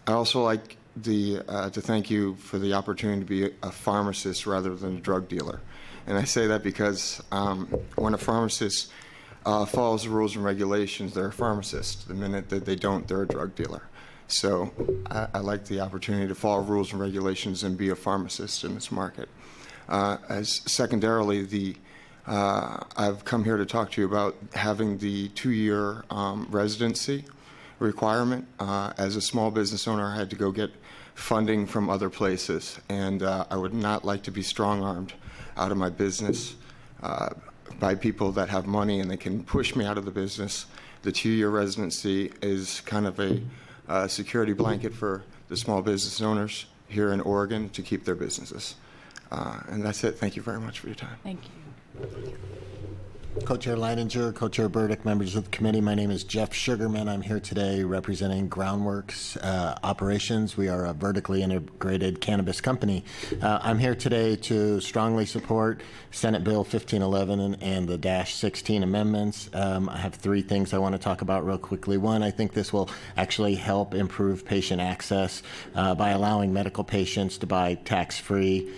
also like to thank you for the opportunity to be a pharmacist rather than a drug dealer. And I say that because when a pharmacist follows the rules and regulations, they're a pharmacist. The minute that they don't, they're a drug dealer. So I like the opportunity to follow rules and regulations and be a pharmacist in this market. As secondarily, I've come here to talk to you about having the 2-year residency requirement. As a small business owner, I had to go get funding from other places, and I would not like to be strong-armed out of my business by people that have money and they can push me out of the business. The 2-year residency is kind of a security blanket for the small business owners here in Oregon to keep their businesses. And that's it. Thank you very much for your time. Thank you. Co-Chair Leininger, Co-Chair Burdick, members of the committee, my name is Jeff Sugarman. I'm here today representing Groundworks Operations. We are a vertically integrated cannabis company. I'm here today to strongly support Senate Bill 1511 and the -16 amendments. I have 3 things I want to talk about real quickly. One, I think this will actually help improve patient access by allowing medical patients to buy tax-free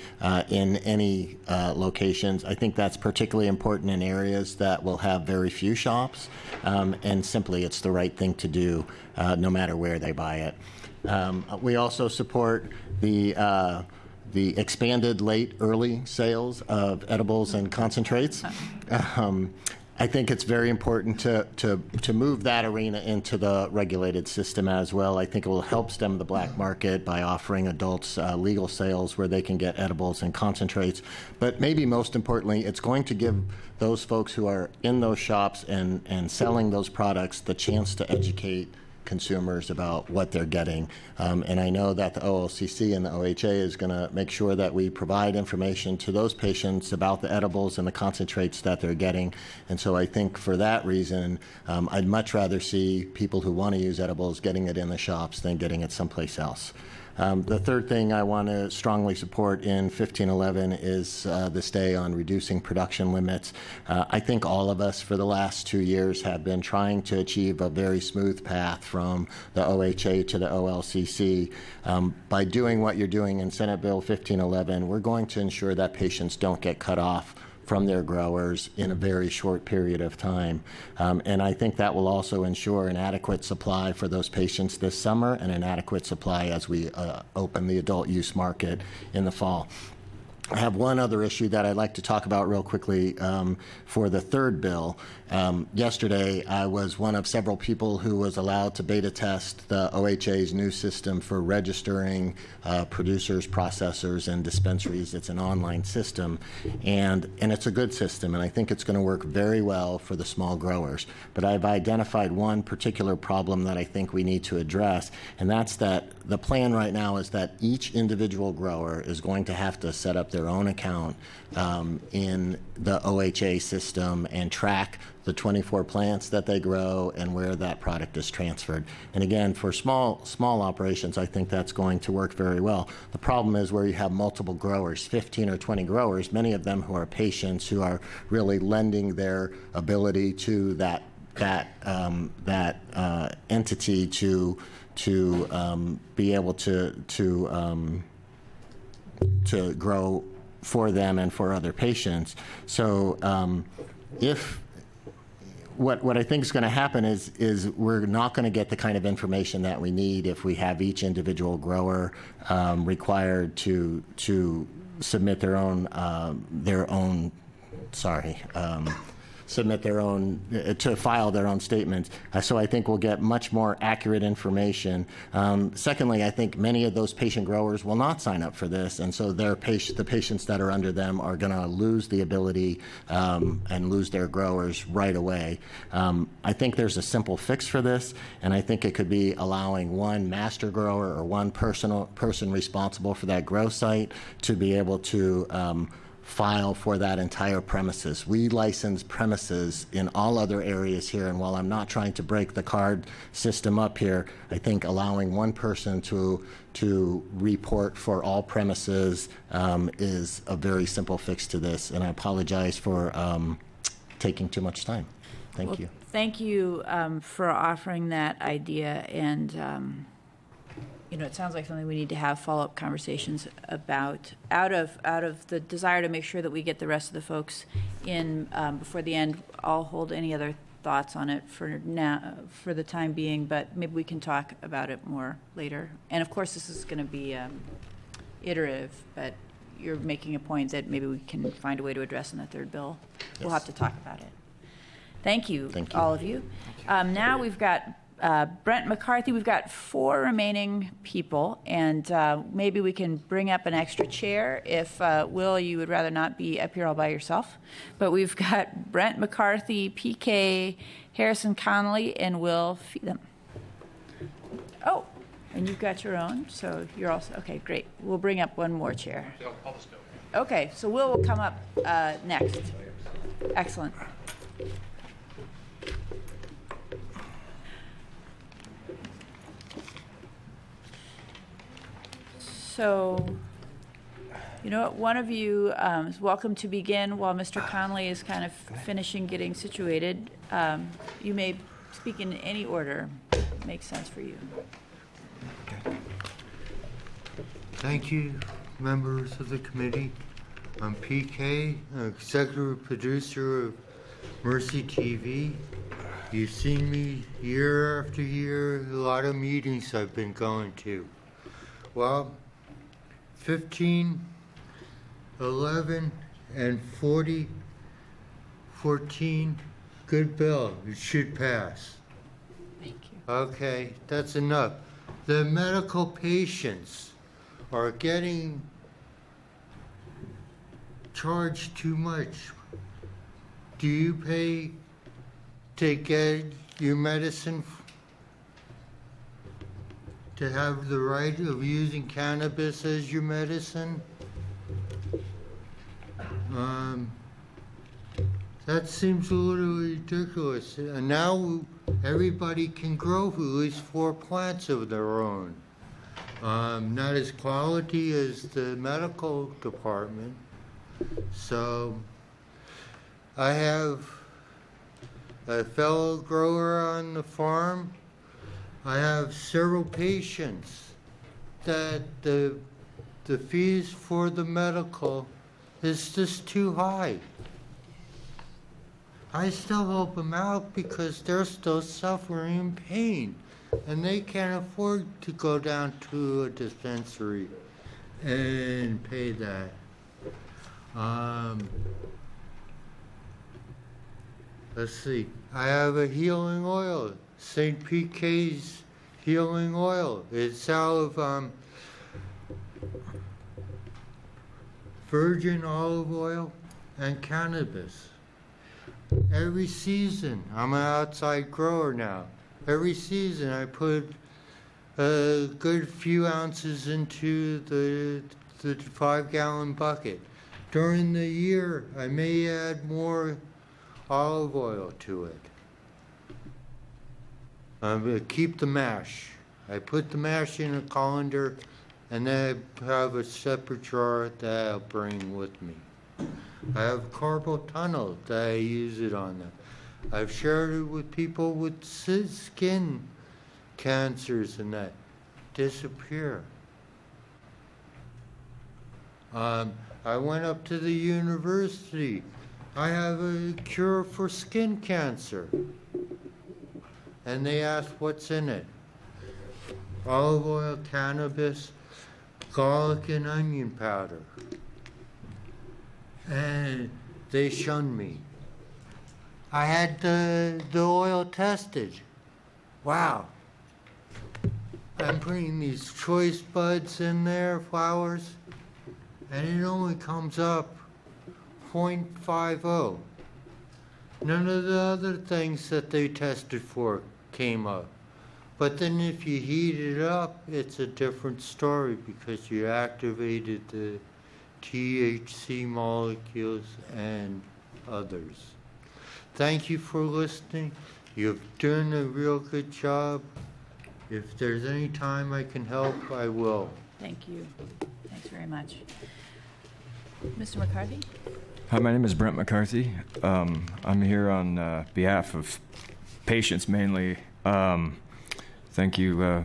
in any locations. I think that's particularly important in areas that will have very few shops, and simply it's the right thing to do no matter where they buy it. We also support the expanded late early sales of edibles and concentrates. I think it's very important to move that arena into the regulated system as well. I think it will help stem the black market by offering adults legal sales where they can get edibles and concentrates. But maybe most importantly, it's going to give those folks who are in those shops and selling those products the chance to educate consumers about what they're getting. And I know that the OLCC and the OHA is going to make sure that we provide information to those patients about the edibles and the concentrates that they're getting. And so I think for that reason, I'd much rather see people who want to use edibles getting it in the shops than getting it someplace else. The third thing I want to strongly support in 1511 is the stay on reducing production limits. I think all of us for the last 2 years have been trying to achieve a very smooth path from the OHA to the OLCC. By doing what you're doing in Senate Bill 1511, we're going to ensure that patients don't get cut off from their growers in a very short period of time. And I think that will also ensure an adequate supply for those patients this summer and an adequate supply as we open the adult use market in the fall. I have one other issue that I'd like to talk about real quickly for the third bill. Yesterday, I was one of several people who was allowed to beta test the OHA's new system for registering producers, processors, and dispensaries. It's an online system, and it's a good system, and I think it's going to work very well for the small growers. But I've identified one particular problem that I think we need to address, and that's that the plan right now is that each individual grower is going to have to set up their own account in the OHA system and track the 24 plants that they grow and where that product is transferred. And again, for small operations, I think that's going to work very well. The problem is where you have multiple growers, 15 or 20 growers, many of them who are patients who are really lending their ability to that entity be able to grow for them and for other patients. So what I think is going to happen is we're not going to get the kind of information that we need if we have each individual grower required to submit their own to file their own statements. So I think we'll get much more accurate information. Secondly, I think many of those patient growers will not sign up for this, and so the patients that are under them are going to lose the ability and lose their growers right away. I think there's a simple fix for this, and I think it could be allowing one master grower or one person responsible for that grow site to be able to file for that entire premises. We license premises in all other areas here, and while I'm not trying to break the card system up here, I think allowing one person to report for all premises is a very simple fix to this, and I apologize for taking too much time. Thank you. Thank you for offering that idea, and it sounds like something we need to have follow-up conversations about. Out of the desire to make sure that we get the rest of the folks in before the end, I'll hold any other thoughts on it for now, for the time being. But maybe we can talk about it more later. And of course, this is going to be iterative. But you're making a point that maybe we can find a way to address in the third bill. Yes. We'll have to talk about it. Thank you, all of you. Now we've got Brent McCarthy. We've got 4 remaining people, and maybe we can bring up an extra chair if, Will, you would rather not be up here all by yourself. But we've got Brent McCarthy, PK, Harrison Connolly, and Will Feetham. Oh, and you've got your own, so you're also, okay, great. We'll bring up one more chair. I'll just go. Okay, so Will come up next. Excellent. So, you know what, one of you is welcome to begin while Mr. Connolly is kind of finishing getting situated. You may speak in any order. Makes sense for you. Thank you, members of the committee. I'm PK, executive producer of Mercy TV. You've seen me year after year, a lot of meetings I've been going to. Well, 15, 11, and 40, 14, good bill. It should pass. Thank you. Okay, that's enough. The medical patients are getting charged too much. Do you pay to get your medicine, to have the right of using cannabis as your medicine? That seems a little ridiculous. And now everybody can grow at least 4 plants of their own. Not as quality as the medical department. So I have a fellow grower on the farm. I have several patients that the fees for the medical is just too high. I still help them out because they're still suffering in pain, and they can't afford to go down to a dispensary and pay that. Let's see. I have a healing oil, St. PK's healing oil. It's out of virgin olive oil and cannabis. Every season, I'm an outside grower now. Every season I put a good few ounces into the 5-gallon bucket. During the year, I may add more olive oil to it. I'm going to keep the mash. I put the mash in a colander, and then I have a separate jar that I'll bring with me. I have carpal tunnel that I use it on them. I've shared it with people with skin cancers and that disappear. I went up to the university. I have a cure for skin cancer. And they asked what's in it. Olive oil, cannabis, garlic, and onion powder. And they shunned me. I had the oil tested. Wow. I'm putting these choice buds in there, flowers, and it only comes up 0.50. None of the other things that they tested for came up. But then if you heat it up, it's a different story because you activated the THC molecules and others. Thank you for listening. You've done a real good job. If there's any time I can help, I will. Thank you. Thanks very much. Mr. McCarthy? Hi, my name is Brent McCarthy. I'm here on behalf of patients mainly. Thank you,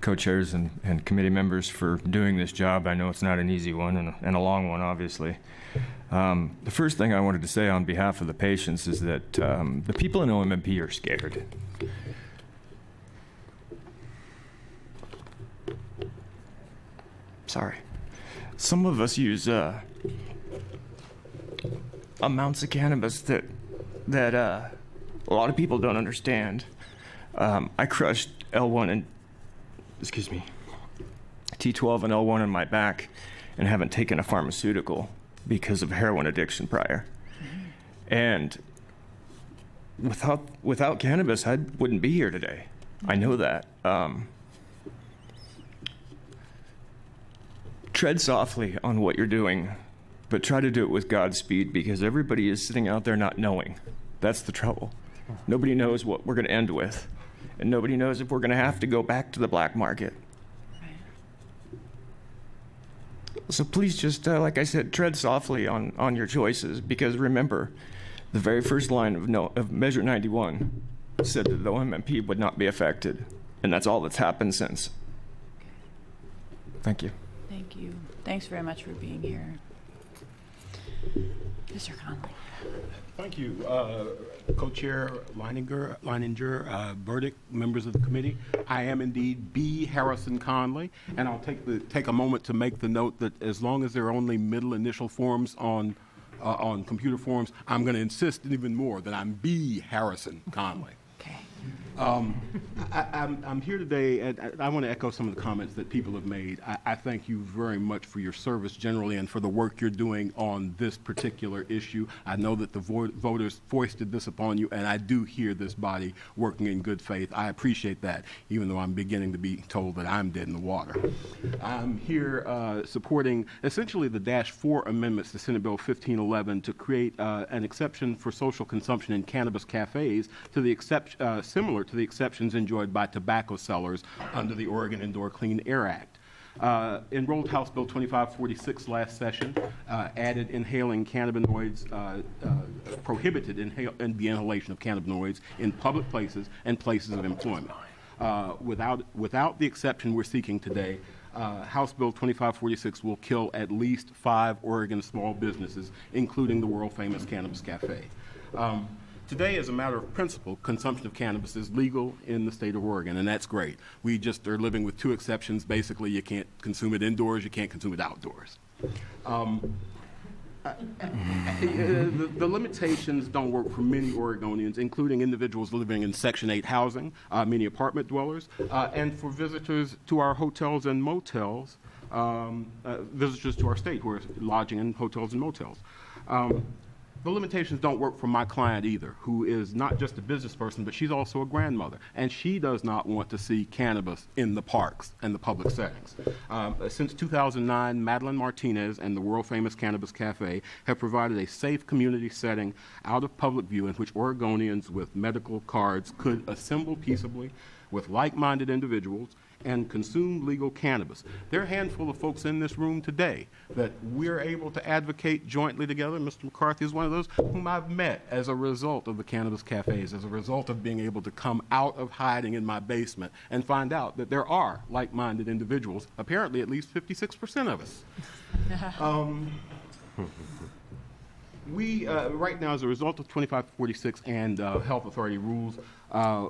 co-chairs and committee members for doing this job. I know it's not an easy one and a long one, obviously. The first thing I wanted to say on behalf of the patients is that the people in OMMP are scared. Sorry. Some of us use amounts of cannabis that a lot of people don't understand. I crushed T12 and L1 in my back and haven't taken a pharmaceutical because of heroin addiction prior. And without cannabis, I wouldn't be here today. I know that. Tread softly on what you're doing, but try to do it with Godspeed because everybody is sitting out there not knowing. That's the trouble. Nobody knows what we're going to end with, and nobody knows if we're going to have to go back to the black market. So please just, like I said, tread softly on your choices because remember, the very first line of Measure 91 said that the OMMP would not be affected, and that's all that's happened since. Thank you. Thank you. Thanks very much for being here. Mr. Conley. Thank you. Co-Chair Leininger, Burdick, members of the committee. I am indeed B. Harrison Conley, and I'll take a moment to make the note that as long as there are only middle initial forms on computer forms, I'm going to insist even more that I'm B. Harrison Conley. Okay. I'm here today, and I want to echo some of the comments that people have made. I thank you very much for your service generally and for the work you're doing on this particular issue. I know that the voters foisted this upon you, and I do hear this body working in good faith. I appreciate that, even though I'm beginning to be told that I'm dead in the water. I'm here supporting essentially the -4 amendments to Senate Bill 1511 to create an exception for social consumption in cannabis cafes to the similar to the exceptions enjoyed by tobacco sellers under the Oregon Indoor Clean Air Act. Enrolled House Bill 2546 last session added inhaling cannabinoids, prohibited the inhalation of cannabinoids in public places and places of employment. Without the exception we're seeking today, House Bill 2546 will kill at least 5 Oregon small businesses, including the world-famous Cannabis Cafe. Today, as a matter of principle, consumption of cannabis is legal in the state of Oregon, and that's great. We just are living with 2 exceptions. Basically, you can't consume it indoors, you can't consume it outdoors. The limitations don't work for many Oregonians, including individuals living in Section 8 housing, many apartment dwellers, and for visitors to our hotels and motels, visitors to our state who are lodging in hotels and motels. The limitations don't work for my client either, who is not just a business person, but she's also a grandmother, and she does not want to see cannabis in the parks and the public settings. Since 2009, Madeline Martinez and the world-famous Cannabis Cafe have provided a safe community setting out of public view in which Oregonians with medical cards could assemble peaceably with like-minded individuals and consume legal cannabis. There are a handful of folks in this room today that we're able to advocate jointly together. Mr. McCarthy is one of those whom I've met as a result of the cannabis cafes, as a result of being able to come out of hiding in my basement and find out that there are like-minded individuals, apparently at least 56% of us. We, right now, as a result of 2546 and health authority rules,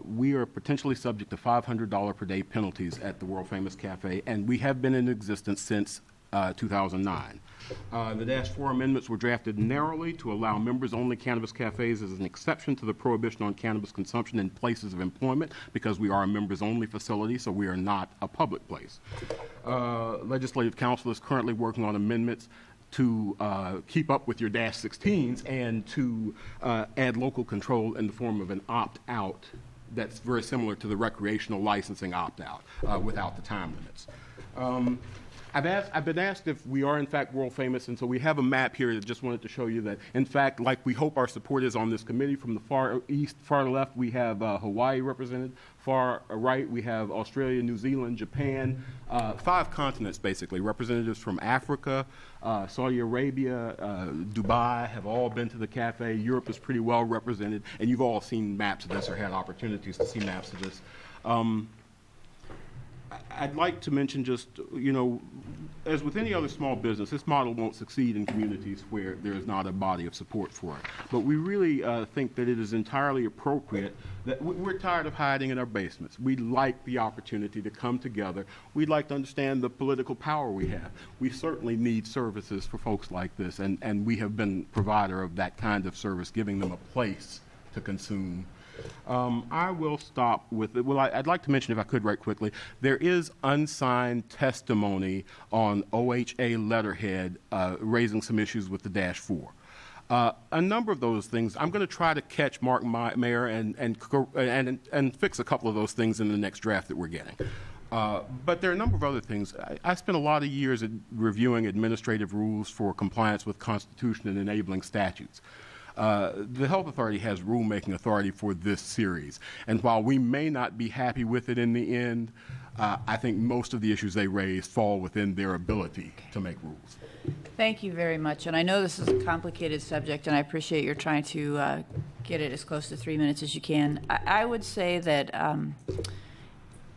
we are potentially subject to $500 per day penalties at the world-famous cafe, and we have been in existence since 2009. The -4 amendments were drafted narrowly to allow members-only cannabis cafes as an exception to the prohibition on cannabis consumption in places of employment, because we are a members-only facility, so we are not a public place. Legislative Council is currently working on amendments to keep up with your -16s and to add local control in the form of an opt-out that's very similar to the recreational licensing opt-out without the time limits. I've been asked if we are in fact world famous, and so we have a map here that just wanted to show you that, in fact, like we hope our support is on this committee, from the far east, far left, we have Hawaii represented. Far right, we have Australia, New Zealand, Japan, 5 continents basically. Representatives from Africa, Saudi Arabia, Dubai have all been to the cafe. Europe is pretty well represented, and you've all seen maps of this or had opportunities to see maps of this. I'd like to mention just, you know, as with any other small business, this model won't succeed in communities where there is not a body of support for it. But we really think that it is entirely appropriate that we're tired of hiding in our basements. We'd like the opportunity to come together. We'd like to understand the political power we have. We certainly need services for folks like this, and we have been provider of that kind of service, giving them a place to consume. I will stop with it. Well, I'd like to mention, if I could, right quickly, there is unsigned testimony on OHA letterhead raising some issues with the -4. A number of those things, I'm going to try to catch Mark Mayer and fix a couple of those things in the next draft that we're getting. But there are a number of other things. I spent a lot of years reviewing administrative rules for compliance with Constitution and enabling statutes. The Health Authority has rulemaking authority for this series, and while we may not be happy with it in the end, I think most of the issues they raise fall within their ability to make rules. Thank you very much, and I know this is a complicated subject, and I appreciate your trying to get it as close to 3 minutes as you can. I would say that,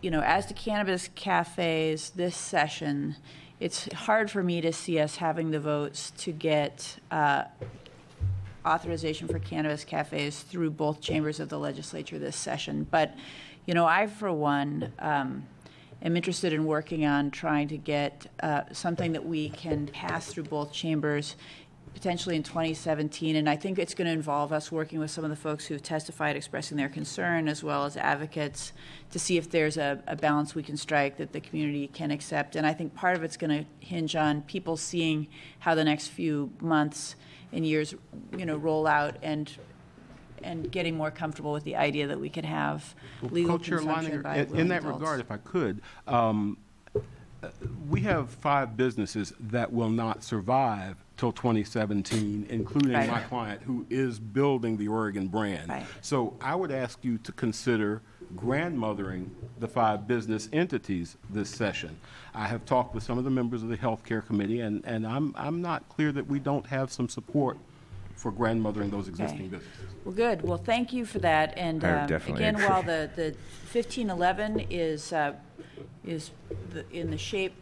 you know, as to cannabis cafes this session, it's hard for me to see us having the votes to get authorization for cannabis cafes through both chambers of the legislature this session. But, you know, I, for one, am interested in working on trying to get something that we can pass through both chambers potentially in 2017. And I think it's going to involve us working with some of the folks who have testified, expressing their concern, as well as advocates, to see if there's a balance we can strike that the community can accept. And I think part of it's going to hinge on people seeing how the next few months and years, you know, roll out, and getting more comfortable with the idea that we could have legal consumption by in that adults. regard, if I could, we have 5 businesses that will not survive till 2017, including Right. my client, who is building the Oregon brand. Right. So I would ask you to consider grandmothering the 5 business entities this session. I have talked with some of the members of the Healthcare Committee, and I'm not clear that we don't have some support for grandmothering those existing businesses. Well, good. Well, thank you for that. And I would definitely again, agree. while the 1511 is in the shape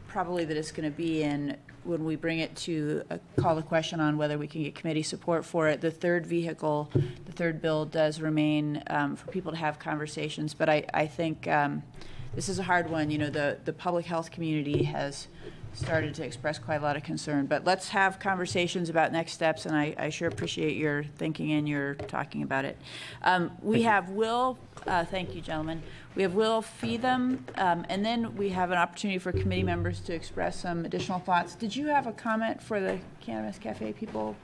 probably that it's going to be in when we bring it to call the question on whether we can get committee support for it, the third vehicle, the third bill does remain for people to have conversations. But I think this is a hard one. You know, the public health community has started to express quite a lot of concern. But let's have conversations about next steps, and I sure appreciate your thinking and your talking about it. We have Will, thank you, gentlemen. We have Will Feetham, and then we have an opportunity for committee members to express some additional thoughts. Did you have a comment for the Cannabis Cafe people?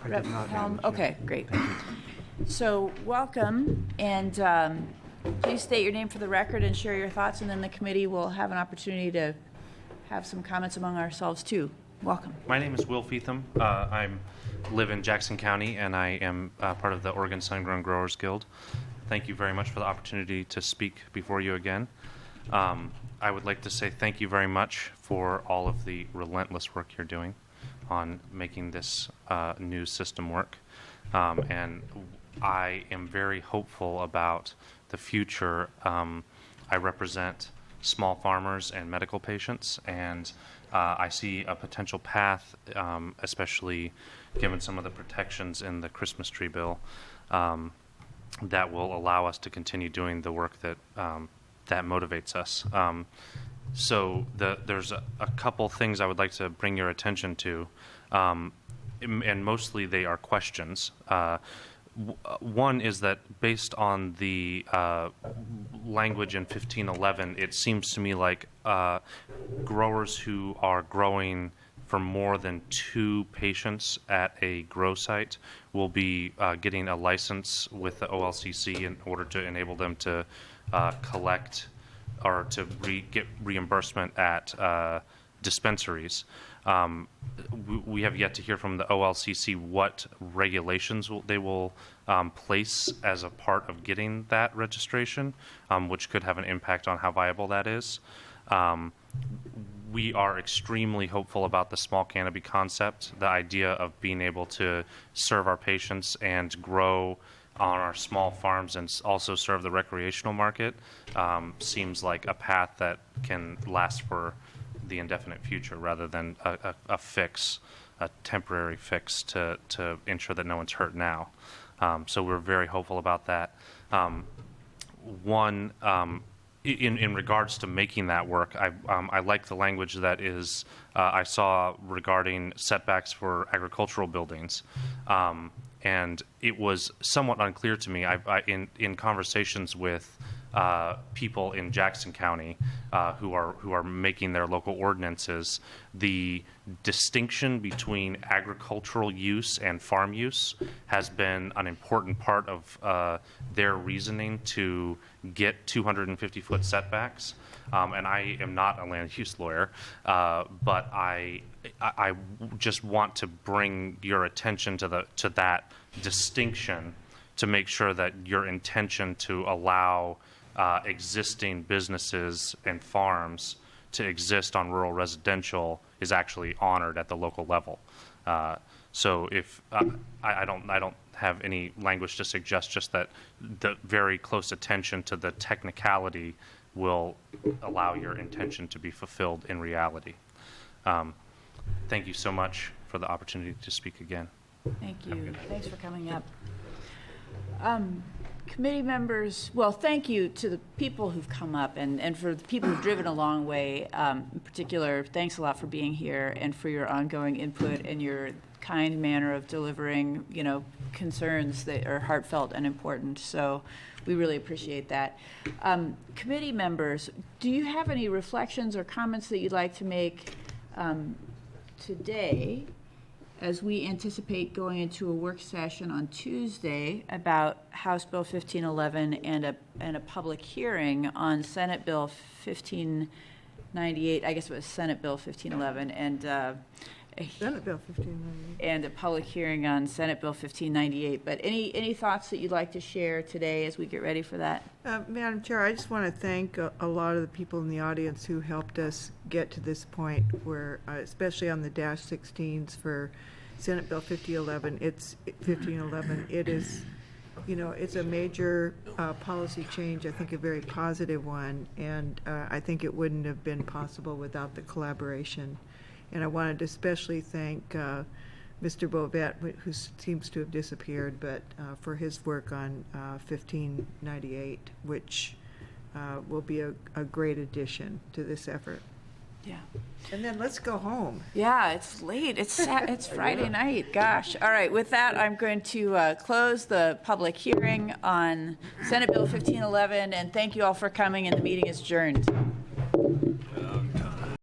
I did not. Helm? Okay, great. So welcome, and please state your name for the record and share your thoughts, and then the committee will have an opportunity to have some comments among ourselves too. Welcome. My name is Will Feetham. I live in Jackson County, and I am part of the Oregon Sun-Grown Growers Guild. Thank you very much for the opportunity to speak before you again. I would like to say thank you very much for all of the relentless work you're doing on making this new system work. And I am very hopeful about the future. I represent small farmers and medical patients, and I see a potential path, especially given some of the protections in the Christmas tree bill, that will allow us to continue doing the work that that motivates us. So there's a couple things I would like to bring your attention to, and mostly they are questions. One is that based on the language in 1511, it seems to me like growers who are growing for more than 2 patients at a grow site will be getting a license with the OLCC in order to enable them to collect or to get reimbursement at dispensaries. We have yet to hear from the OLCC what regulations they will place as a part of getting that registration, which could have an impact on how viable that is. We are extremely hopeful about the small canopy concept, the idea of being able to serve our patients and grow on our small farms and also serve the recreational market seems like a path that can last for the indefinite future rather than a fix, a temporary fix to ensure that no one's hurt now. So we're very hopeful about that. In regards to making that work, I like the language that is I saw regarding setbacks for agricultural buildings. And it was somewhat unclear to me in conversations with people in Jackson County who are making their local ordinances, the distinction between agricultural use and farm use has been an important part of their reasoning to get 250-foot setbacks. And I am not a land use lawyer, but I just want to bring your attention to that distinction to make sure that your intention to allow existing businesses and farms to exist on rural residential is actually honored at the local level. So if I don't have any language to suggest, just that the very close attention to the technicality will allow your intention to be fulfilled in reality. Thank you so much for the opportunity to speak again. Thank you. Thanks for coming up. Committee members, well, thank you to the people who've come up and for the people who've driven a long way. In particular, thanks a lot for being here and for your ongoing input and your kind manner of delivering, concerns that are heartfelt and important. So we really appreciate that. Committee members, do you have any reflections or comments that you'd like to make today as we anticipate going into a work session on Tuesday about House Bill 1511 and a public hearing on Senate Bill 1598? I guess it was Senate Bill 1511 and Senate Bill 1598 and a public hearing on Senate Bill 1598. But any thoughts that you'd like to share today as we get ready for that? Madam Chair, I just want to thank a lot of the people in the audience who helped us get to this point where, especially on the -16s for Senate Bill 1511, it is, it's a major policy change, I think a very positive one, and I think it wouldn't have been possible without the collaboration. And I wanted to especially thank Mr. Bovet, who seems to have disappeared, but for his work on 1598, which will be a great addition to this effort. Yeah. And then let's go home. Yeah, it's late. It's Friday night. Gosh. All right. With that, I'm going to close the public hearing on Senate Bill 1511, and thank you all for coming, and the meeting is adjourned.